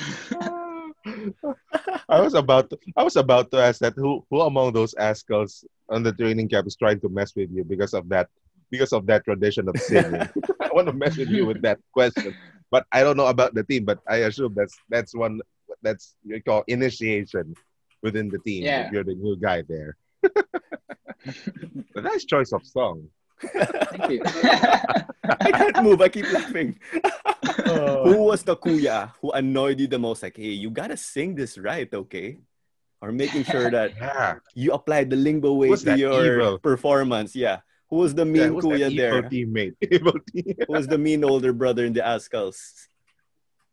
I was about to ask that who among those Azkals on the training camp is trying to mess with you because of that tradition of singing. I want to mess with you with that question, but I don't know about the team. But I assume that's one that's you call initiation within the team. Yeah. If you're the new guy there. A nice choice of song. Thank you. I can't move. I keep laughing. Who was the kuya who annoyed you the most? Like, hey, you gotta sing this right, okay? Or making sure that you applied the Lingbo way to your performance. Yeah. Who was the mean kuya there? Teammate. Who was the mean older brother in the Azkals?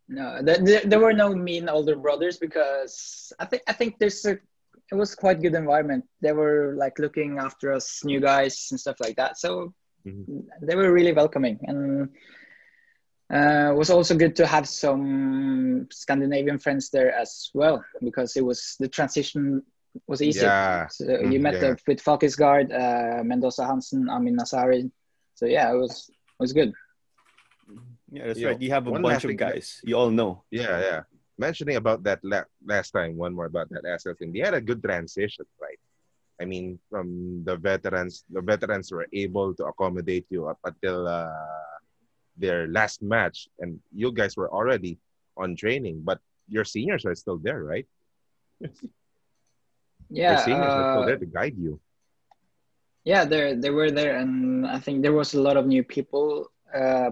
No, there were no mean older brothers because I think it was quite good environment. They were like looking after us new guys and stuff like that. So they were really welcoming, and it was also good to have some Scandinavian friends there as well because the transition was easy. Yeah. So you met with Falkisgard, Mendoza Hansen, Amin Nasari. So yeah, it was good. Yeah, that's right. You have a bunch of guys. You all know. Yeah. Mentioning about that last time, one more about that Azkal thing. They had a good transition, right? I mean, from the veterans were able to accommodate you up until their last match, and you guys were already on training, but your seniors are still there, right? Yeah, your seniors are still there to guide you. Yeah, they were there, and I think there was a lot of new people,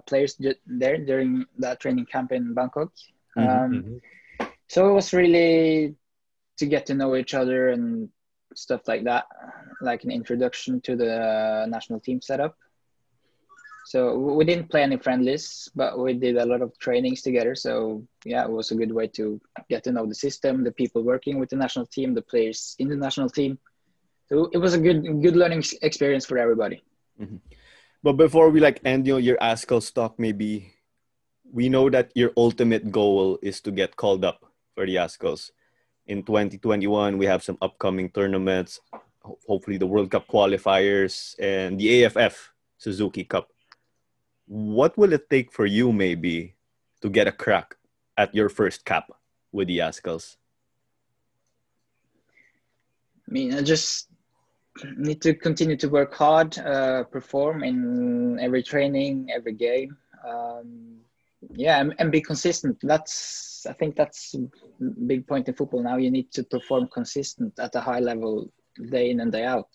players there during that training camp in Bangkok. So it was really to get to know each other and stuff like that, like an introduction to the national team setup. So we didn't play any friendlies, but we did a lot of trainings together. So yeah, it was a good way to get to know the system, the people working with the national team, the players in the national team. So it was a good learning experience for everybody. But before we end your Azkals talk, maybe we know that your ultimate goal is to get called up for the Azkals. In 2021, we have some upcoming tournaments, hopefully the World Cup qualifiers and the AFF Suzuki Cup. What will it take for you maybe to get a crack at your first cap with the Azkals? I mean, I just need to continue to work hard, perform in every training, every game. And be consistent. I think that's a big point in football now. You need to perform consistent at a high level day in and day out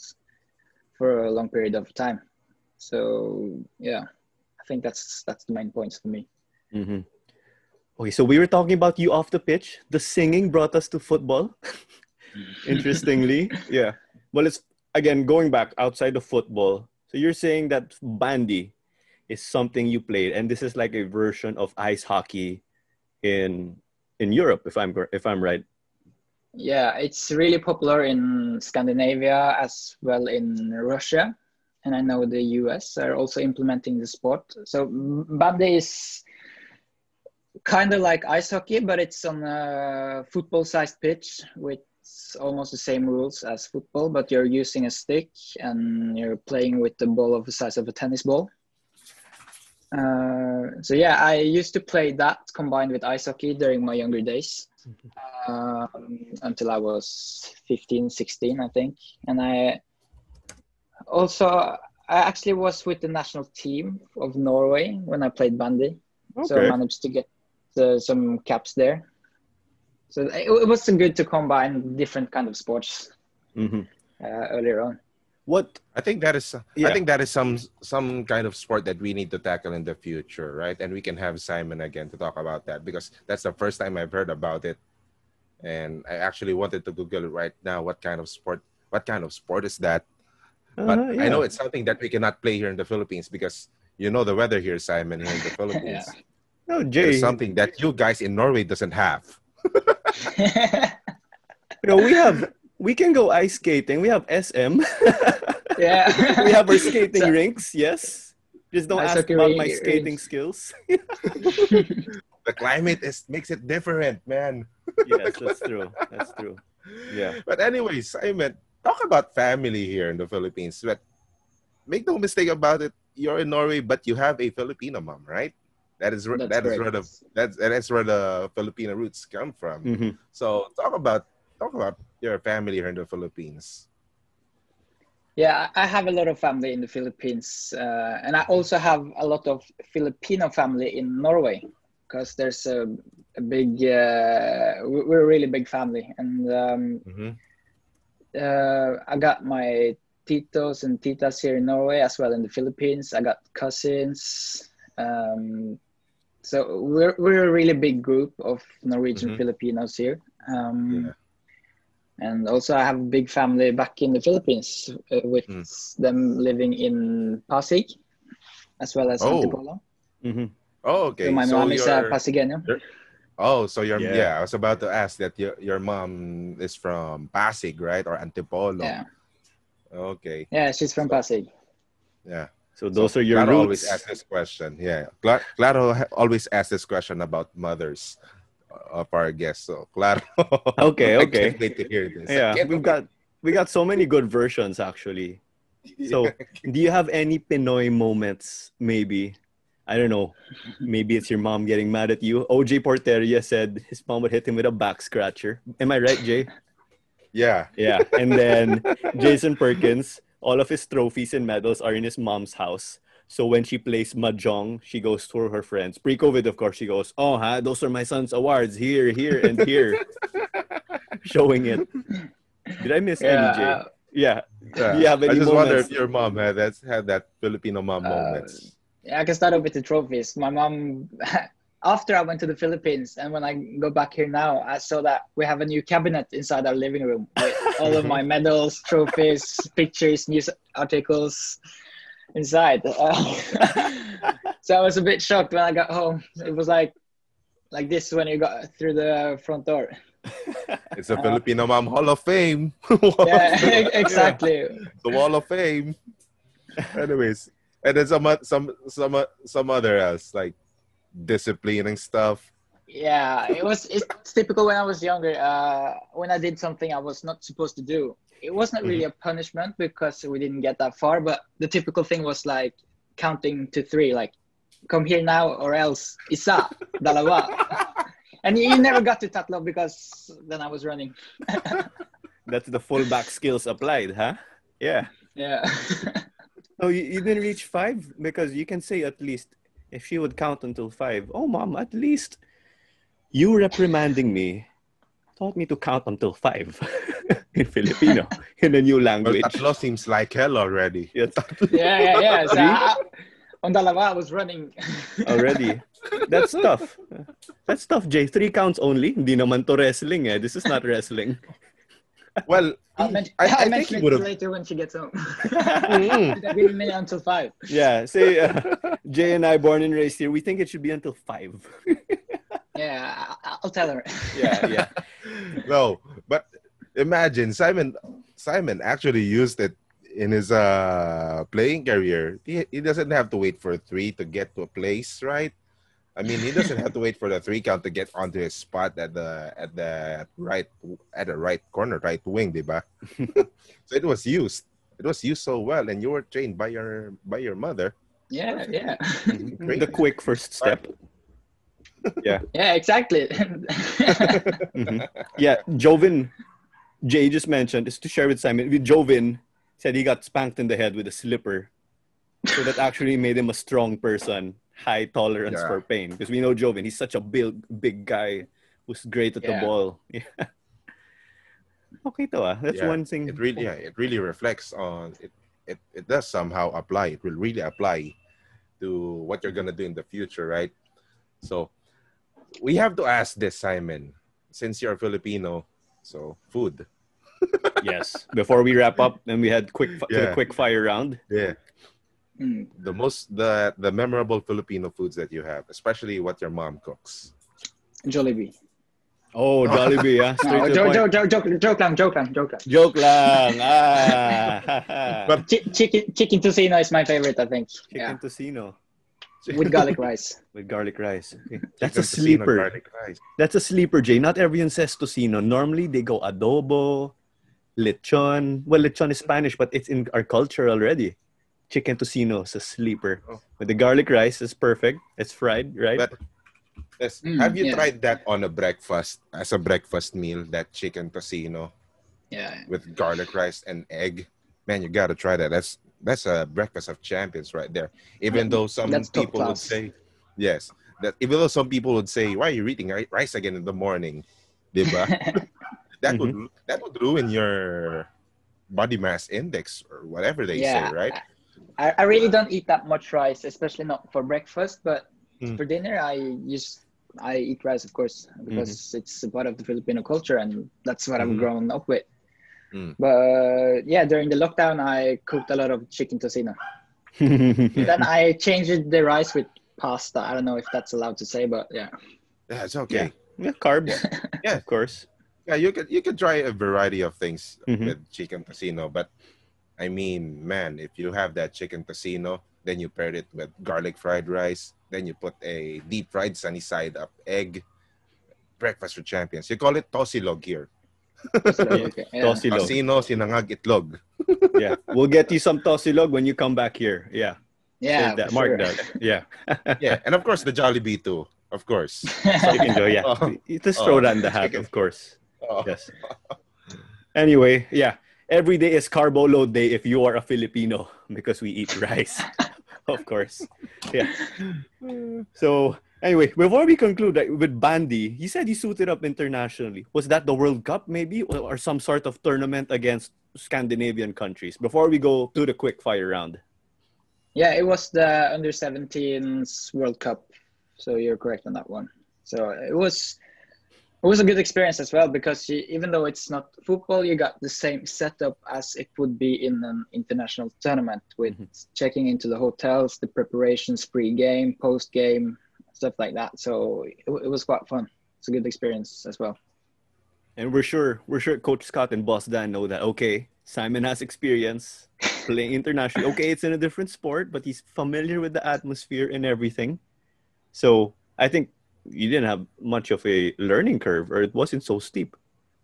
for a long period of time. So I think that's the main points for me. Mm-hmm. Okay, so we were talking about you off the pitch. The singing brought us to football. Interestingly, yeah. Well, it's again going back outside of football. So you're saying that bandy is something you played, and this is like a version of ice hockey in Europe, if I'm right. Yeah, it's really popular in Scandinavia as well in Russia, and I know the US are also implementing the sport. So bandy is kind of like ice hockey, but it's on a football-sized pitch with almost the same rules as football, but you're using a stick and you're playing with the ball of the size of a tennis ball. I used to play that combined with ice hockey during my younger days, until I was 15, 16, I think. And I actually was with the national team of Norway when I played bandy. Okay. So I managed to get some caps there. So it was good to combine different kind of sports earlier on. What I think that is some kind of sport that we need to tackle in the future, right? And we can have Simen again to talk about that, because that's the first time I've heard about it, and I actually wanted to Google it right now. What kind of sport is that? But I know it's something that we cannot play here in the Philippines, because you know the weather here, Simen, here in the Philippines. No, Jay, it's something that you guys in Norway doesn't have. We can go ice skating. We have SM. Yeah. We have our skating rinks, yes. Just don't ask about my skating skills. The climate makes it different, man. Yes, that's true. That's true. Yeah. But anyways, Simen, talk about family here in the Philippines. But make no mistake about it, you're in Norway, but you have a Filipino mom, right? That's where the Filipino roots come from. Mm-hmm. So talk about your family here in the Philippines. Yeah, I have a lot of family in the Philippines, and I also have a lot of Filipino family in Norway, because there's a big we're a really big family, and I got my titos and titas here in Norway as well in the Philippines. I got cousins. So we're a really big group of Norwegian Filipinos here. And also I have a big family back in the Philippines, with them living in Pasig as well as Antipolo. Mm-hmm. Oh, okay. So my mom is Pasigueño. So I was about to ask that your mom is from Pasig, right? Or Antipolo. Yeah. Okay. Yeah, she's from Pasig. Yeah. So those are your Claro roots. Always ask this question. Yeah. Claro always asks this question about mothers of our guests. So Claro. Okay. I can't wait to hear this. Yeah, we got so many good versions actually. So do you have any Pinoy moments maybe? I don't know. Maybe it's your mom getting mad at you. OJ Porteria said his mom would hit him with a back scratcher. Am I right, Jay? Yeah. Yeah. And then Jason Perkins, all of his trophies and medals are in his mom's house. So when she plays mahjong, she goes to her friends. Pre-COVID, of course, she goes, those are my son's awards. Here, and here. Showing it. Did I miss any, Jay? Yeah. Do you have any I just moments? wonder if your mom had that Filipino mom moments. Yeah, I can start off with the trophies. My mom, after I went to the Philippines, and when I go back here now, I saw that we have a new cabinet inside our living room with all of my medals, trophies, pictures, news articles inside. So I was a bit shocked when I got home. It was like this when you got through the front door. It's a Filipino Mom Hall of Fame. Yeah, exactly. The Wall of Fame. Anyways, and then some other else like disciplining stuff. Yeah, it's typical when I was younger. When I did something I was not supposed to do, it wasn't really a punishment because we didn't get that far. But the typical thing was like counting to 3, like come here now or else. Isa, dalawa. And you never got to tatlo because then I was running. That's the fullback skills applied, huh? Yeah. Yeah. Oh, you didn't reach 5? Because you can say at least, if she would count until 5, oh, Mom, at least you reprimanding me taught me to count until 5 in Filipino, in a new Well, language. tatlo seems like hell already. Yeah, Yeah. So 3 on dalawa, I was running. already. That's tough. That's tough, Jay. 3 counts only. Hindi naman to wrestling eh. This is not wrestling. Well, I'll I think mention he it would have. later when she gets home. Mm-mm. Give me until 5. Yeah, say Jay and I, born and raised here, we think it should be until 5. Yeah, I'll tell her. Yeah. No, but imagine Simon actually used it in his playing career. He doesn't have to wait for 3 to get to a place, right? I mean, he doesn't have to wait for the 3 count to get onto his spot at the right corner, right wing, diba? So it was used. It was used so well, and you were trained by your mother. Yeah. Great. The quick first step. Yeah. Yeah, exactly. Mm-hmm. Yeah, Jovin, Jay just mentioned, is to share with Simon. Jovin said he got spanked in the head with a slipper. So that actually made him a strong person, high tolerance for pain. Because we know Jovin, he's such a big guy who's great at the ball. Yeah. Okay, that's one thing. It really reflects on it. It does somehow apply. It will really apply to what you're gonna do in the future, right? So we have to ask this, Simon, since you're Filipino. So food. Yes. Before we wrap up, then we had the quick fire round. Yeah. The memorable Filipino foods that you have, especially what your mom cooks. Jollibee. Oh, Jollibee, yeah. No, joke lang. Joke lang. But Chicken tocino is my favorite, I think. Chicken tocino. With garlic rice. With garlic rice. Okay. That's chicken a sleeper. tocino, garlic rice. That's a sleeper, Jay. Not everyone says tocino. Normally, they go adobo, lechon. Well, lechon is Spanish, but it's in our culture already. Chicken tocino is a sleeper. With the garlic rice, it's perfect. It's fried, right? But have you tried that on a breakfast, as a breakfast meal, that chicken tocino? Yeah. With garlic rice and egg? Man, you got to try that. That's a breakfast of champions right there. Even though some people would say, yes, that even though some people would say, why are you eating rice again in the morning? Diba? that would ruin your body mass index or whatever they say, right? I really don't eat that much rice, especially not for breakfast, but for dinner I eat rice, of course, because it's a part of the Filipino culture and that's what I've grown up with. But during the lockdown I cooked a lot of chicken tocino. Then I changed the rice with pasta. I don't know if that's allowed to say, but yeah, it's okay. Yeah, carbs. Yeah, of course. Yeah, you could try a variety of things with chicken tocino, but I mean, man, if you have that chicken tocino, then you pair it with garlic fried rice, then you put a deep fried sunny side up egg. Breakfast for champions. You call it tosilog here. Tosilog. Tocino, sinangag, itlog. Yeah, we'll get you some tosilog when you come back here. Yeah. Yeah, that. Mark that. Yeah. Yeah, and of course the Jollibee too. Of course. So you can go. Yeah. Just throw that in the hat, of course. Yes. Anyway, yeah. Every day is carbo load day if you are a Filipino because we eat rice. Of course. Yeah. So anyway, before we conclude with Bandy, he said he suited up internationally. Was that the World Cup maybe or some sort of tournament against Scandinavian countries? Before we go to the quick fire round. Yeah, it was the under-17s World Cup. So you're correct on that one. So it was a good experience as well because even though it's not football, you got the same setup as it would be in an international tournament with checking into the hotels, the preparations, pre-game, post-game, stuff like that. So it was quite fun. It's a good experience as well. And we're sure Coach Scott and Boss Dan know that, okay, Simon has experience playing internationally. Okay, it's in a different sport, but he's familiar with the atmosphere and everything. So I think you didn't have much of a learning curve, or it wasn't so steep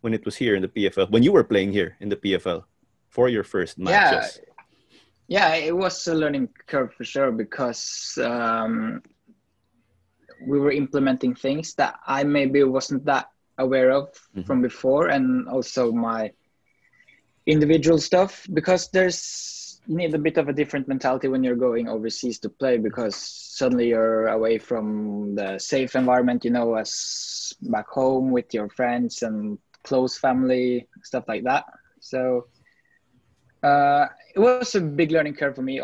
when it was here in the PFL, when you were playing here in the PFL for your first matches. Yeah, it was a learning curve for sure because we were implementing things that I maybe wasn't that aware of from before, and also my individual stuff, because you need a bit of a different mentality when you're going overseas to play, because suddenly you're away from the safe environment, as back home with your friends and close family, stuff like that. So it was a big learning curve for me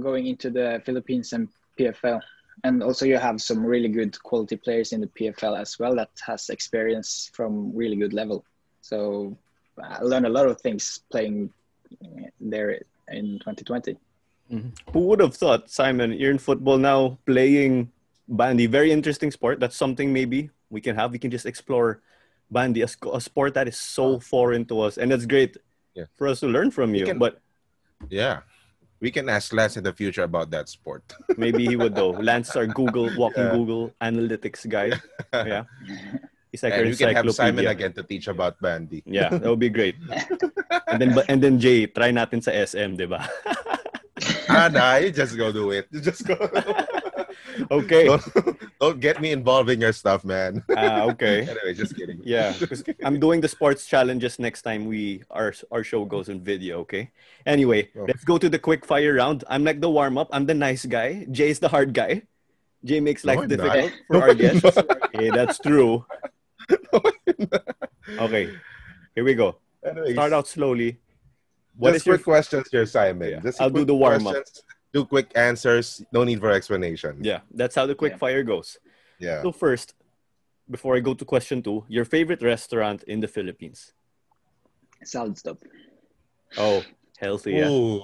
going into the Philippines and PFL. And also you have some really good quality players in the PFL as well that has experience from really good level. So I learned a lot of things playing there in 2020. Mm-hmm. Who would have thought, Simon, you're in football now, playing bandy, very interesting sport. That's something maybe we can just explore bandy, a sport that is so foreign to us. And it's great for us to learn from you. But yeah, we can ask Lance in the future about that sport. Maybe he would though. Lance is our walking Google analytics guy. Yeah. He's like and you can have Simon again to teach about bandy. Yeah, that would be great. and then Jay, try natin sa SM, di ba? You just go do it. You just go. Okay. Don't get me involved in your stuff, man. Okay. Anyway, just kidding. Yeah, because I'm doing the sports challenges next time our show goes on video, okay? Anyway, let's go to the quick fire round. I'm like the warm-up. I'm the nice guy. Jay's the hard guy. Jay makes life difficult for our guests. Hey, that's true. Okay, here we go. Anyways, start out slowly. Just quick questions here, Simon. Yeah, I'll do the warm-up. Do quick answers. No need for explanation. Yeah, that's how the quick fire goes. Yeah. So first, before I go to question 2, your favorite restaurant in the Philippines? Salad Stop. Oh, healthy, yeah.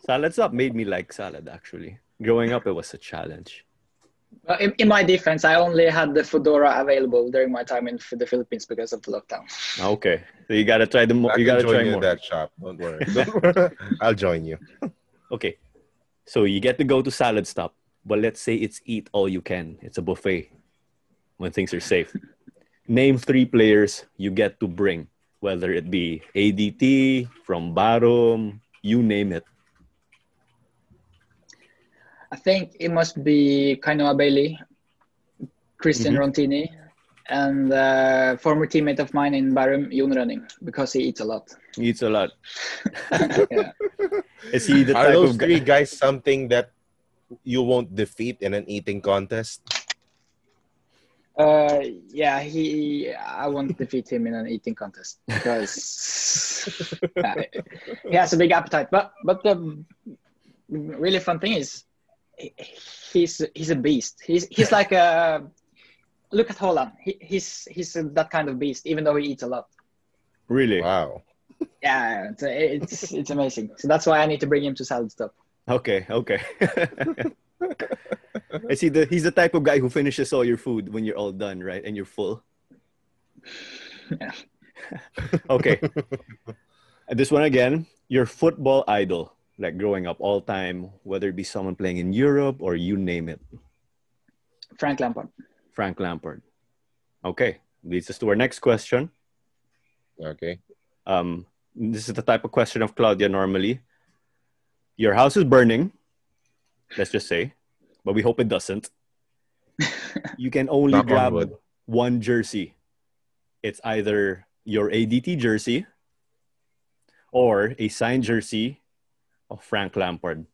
Salad Stop made me like salad, actually. Growing up, it was a challenge. In my defense, I only had the Foodora available during my time in the Philippines because of the lockdown. Okay, so you gotta try you gotta try more. In that shop. Don't worry. I'll join you. Okay, so you get to go to Salad Stop, but let's say it's eat all you can. It's a buffet when things are safe. Name 3 players you get to bring, whether it be ADT, from Barum, you name it. I think it must be Kainoa Bailey, Christian Rontini, and former teammate of mine in Barum, Jon Rønning, because he eats a lot. He eats a lot. Yeah. Is he the type Are those of 3 guys something that you won't defeat in an eating contest? Yeah, I won't defeat him in an eating contest because he has a big appetite. But the really fun thing is he's a beast. He's like a look at Holland. He's that kind of beast, even though he eats a lot. Really? Wow. Yeah, it's amazing. So that's why I need to bring him to Salad Stop. Okay. Is he's the type of guy who finishes all your food when you're all done, right? And you're full. Yeah. Okay. And this one again, your football idol, like growing up all time, whether it be someone playing in Europe or you name it. Frank Lampard. Okay. Leads us to our next question. Okay. This is the type of question of Claudia normally. Your house is burning, let's just say, but we hope it doesn't. You can only grab one jersey. It's either your ADT jersey or a signed jersey of Frank Lampard.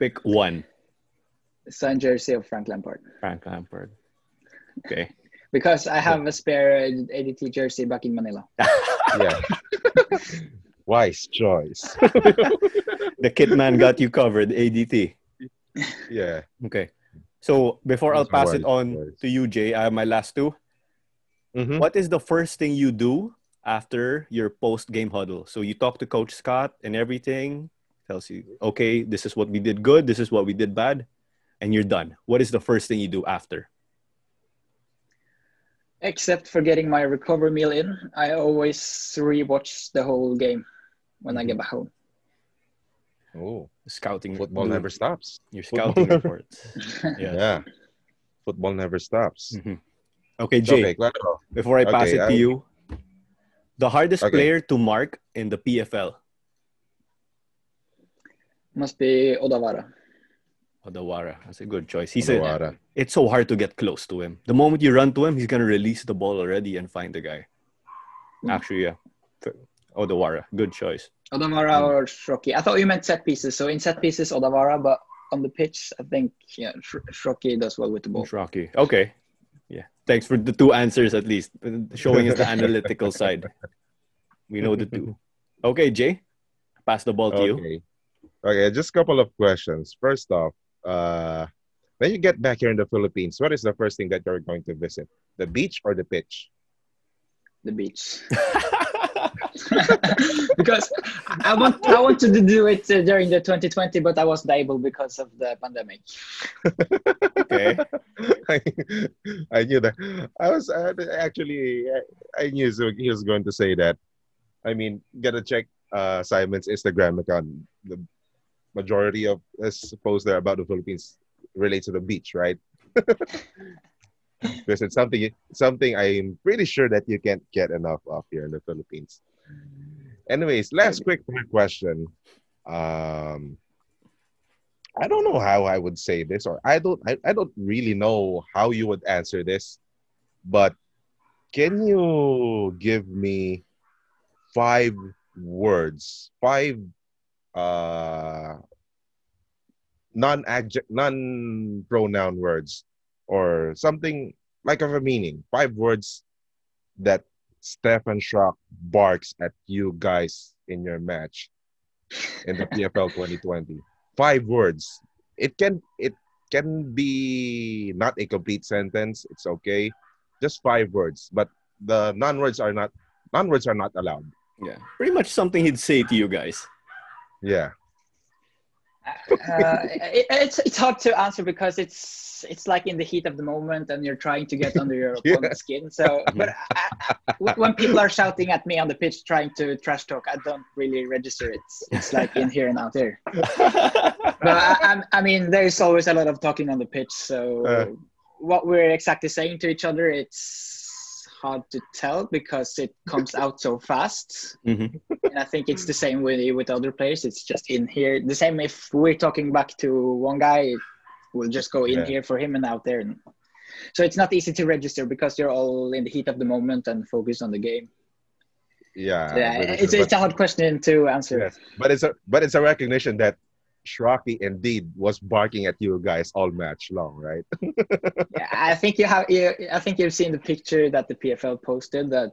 Pick one. Signed jersey of Frank Lampard. Okay. Because I have a spare ADT jersey back in Manila. Yeah. Wise choice. The kit man got you covered, ADT. Yeah. Okay. So before I'll pass it on to you, Jay, I have my last 2. What is the first thing you do after your post-game huddle? So you talk to Coach Scott and everything, tells you, okay, this is what we did good, this is what we did bad, and you're done. What is the first thing you do after? Except for getting my recovery meal in, I always rewatch the whole game when I get back home. Oh, scouting. Football never stops. Your scouting reports. Yeah. Football never stops. Okay, Jay, Claro. Before I pass it to you, the hardest player to mark in the PFL? Must be Odawara. That's a good choice. It's so hard to get close to him. The moment you run to him, he's going to release the ball already and find the guy. Actually, yeah. Odawara, good choice. Odawara or Shroki. I thought you meant set pieces. So in set pieces, Odawara, but on the pitch, I think Shroki does well with the ball. Shroki. Okay. Yeah. Thanks for the two answers at least. Showing us the analytical side. We know the two. Okay, Jay. Pass the ball to you. Okay, just a couple of questions. First off, when you get back here in the Philippines, what is the first thing that you're going to visit? The beach or the pitch? The beach. Because I wanted to do it during the 2020, but I wasn't able because of the pandemic. Okay. I knew that. I knew he was going to say that. I mean, gotta check Simon's Instagram account. The majority of his posts there about the Philippines relate to the beach, right? Because it's something I'm pretty sure that you can't get enough of here in the Philippines. Anyways, last quick question. I don't know how I would say this, or I don't really know how you would answer this, but can you give me 5 words, 5 non-pronoun words, or something like of a meaning, 5 words that Stefan Schrock barks at you guys in your match in the PFL 2020. 5 words. It can be not a complete sentence. It's okay. Just 5 words. But the non-words are not allowed. Yeah. Pretty much something he'd say to you guys. Yeah. It's hard to answer because it's like in the heat of the moment and you're trying to get under your opponent's skin. So, but when people are shouting at me on the pitch trying to trash talk, I don't really register it. It's like in here and out there. But I mean, there's always a lot of talking on the pitch. So what we're exactly saying to each other, it's hard to tell because it comes out so fast. And I think it's the same with other players. It's just in here. The same if we're talking back to one guy, we'll just go in here for him and out there. And so it's not easy to register because you're all in the heat of the moment and focused on the game. Yeah, it's a hard question to answer. Yes. But it's a recognition that Shrocky indeed was barking at you guys all match long, right? Yeah, I think you've seen the picture that the PFL posted that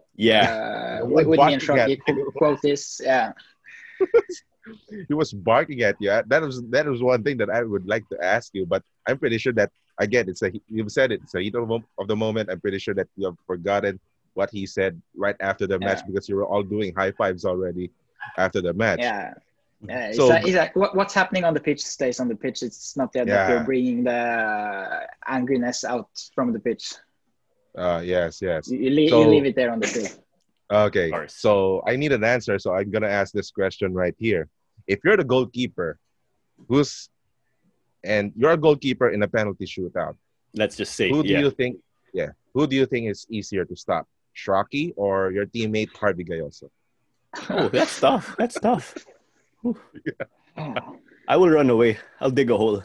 with me and Shrocky quote this. Yeah. He was barking at you. That was one thing that I would like to ask you, but I'm pretty sure that again you've said it. It's a heat of the moment. I'm pretty sure that you have forgotten what he said right after the match because you were all doing high fives already after the match. Yeah. So what's happening on the pitch stays on the pitch. It's not that you're bringing the angriness out from the pitch. Yes. You leave it there on the field. Okay, so I need an answer. So I'm gonna ask this question right here. If you're the goalkeeper, you're a goalkeeper in a penalty shootout, let's just say who do you think? Yeah, who do you think is easier to stop, Shrocky or your teammate Harvey Gayoso? Oh, that's tough. That's tough. I will run away. I'll dig a hole.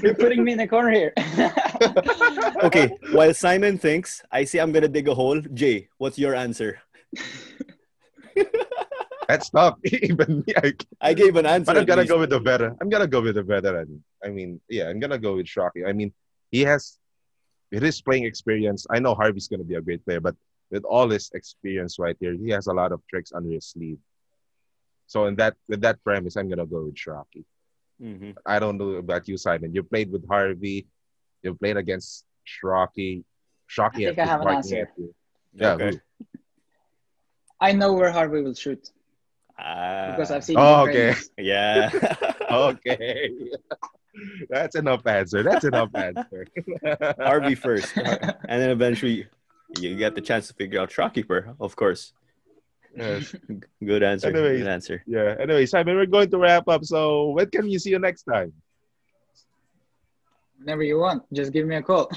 You're putting me in the corner here. Okay, while Simon thinks, I say I'm gonna dig a hole. Jay, what's your answer? That's tough. Even me, I gave an answer. But I'm gonna go with the veteran. I'm gonna go with the veteran. I mean, I'm gonna go with Shrocky. I mean, with his playing experience, I know Harvey's gonna be a great player, but with all his experience right here, he has a lot of tricks under his sleeve. So with that premise, I'm gonna go with Shrocky. I don't know about you, Simon. You played with Harvey. You played against Shrocky. I think I have an answer. Yeah. Okay. I know where Harvey will shoot. Because I've seen him. Okay. Yeah. Okay. That's enough answer. Harvey first. And then eventually you get the chance to figure out shopkeeper, of course. Yes. Good answer. Anyways, good answer. Yeah. Anyway, Simon, we're going to wrap up. So when can we see you next time? Whenever you want, just give me a call.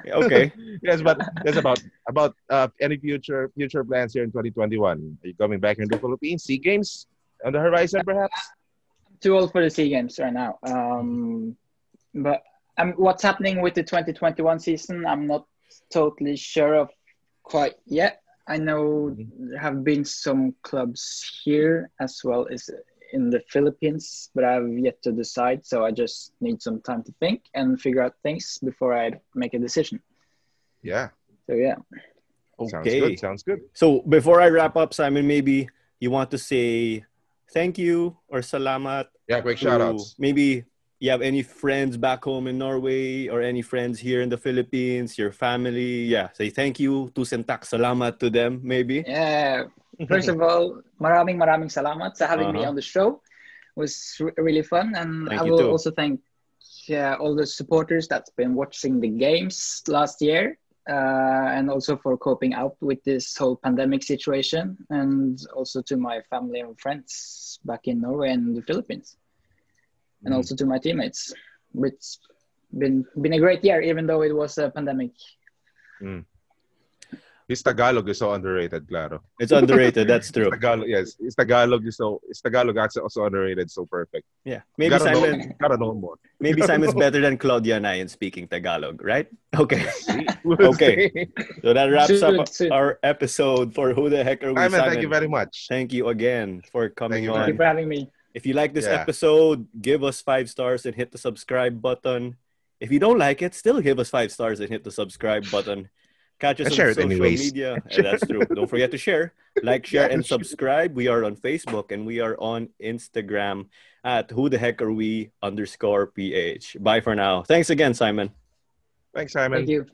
Okay. Yes, but that's about any future plans here in 2021. Are you coming back in the Philippines? SEA Games on the horizon, perhaps? I'm too old for the SEA Games right now. But what's happening with the 2021 season, I'm not totally sure of quite yet. I know there have been some clubs here as well as in the Philippines, but I've yet to decide. So I just need some time to think and figure out things before I make a decision. Yeah. So yeah. Okay. Sounds good. So before I wrap up, Simon, maybe you want to say thank you or salamat. Yeah, quick to shout outs. Maybe you have any friends back home in Norway or any friends here in the Philippines, your family. Yeah, say thank you. Tusentak salamat to them, maybe. Yeah. First of all, maraming salamat sa having me on the show. It was really fun. And Thank I you will too. also thank all the supporters that's been watching the games last year. And also for coping out with this whole pandemic situation, and also to my family and friends back in Norway and the Philippines, and also to my teammates. It's been a great year, even though it was a pandemic. His Tagalog is so underrated, Claro. It's underrated. That's true. His Tagalog is also underrated. So perfect. Yeah, maybe Simon. Gotta know more. Maybe Simon's better than Claudia and I in speaking Tagalog, right? Okay. We'll Okay. see. So that wraps up Soon. our episode for Who the Heck Are We, Simon, Simon. thank you very much. Thank you again for coming Thank on. Thank you for having me. If you like this episode, give us 5 stars and hit the subscribe button. If you don't like it, still give us 5 stars and hit the subscribe button. Catch us on share it social anyways. media. That's true. Don't forget to share. Like, share, and subscribe. We are on Facebook and we are on Instagram at Who the Heck Are We _PH. Bye for now. Thanks again, Simon. Thanks, Simon. Thank you.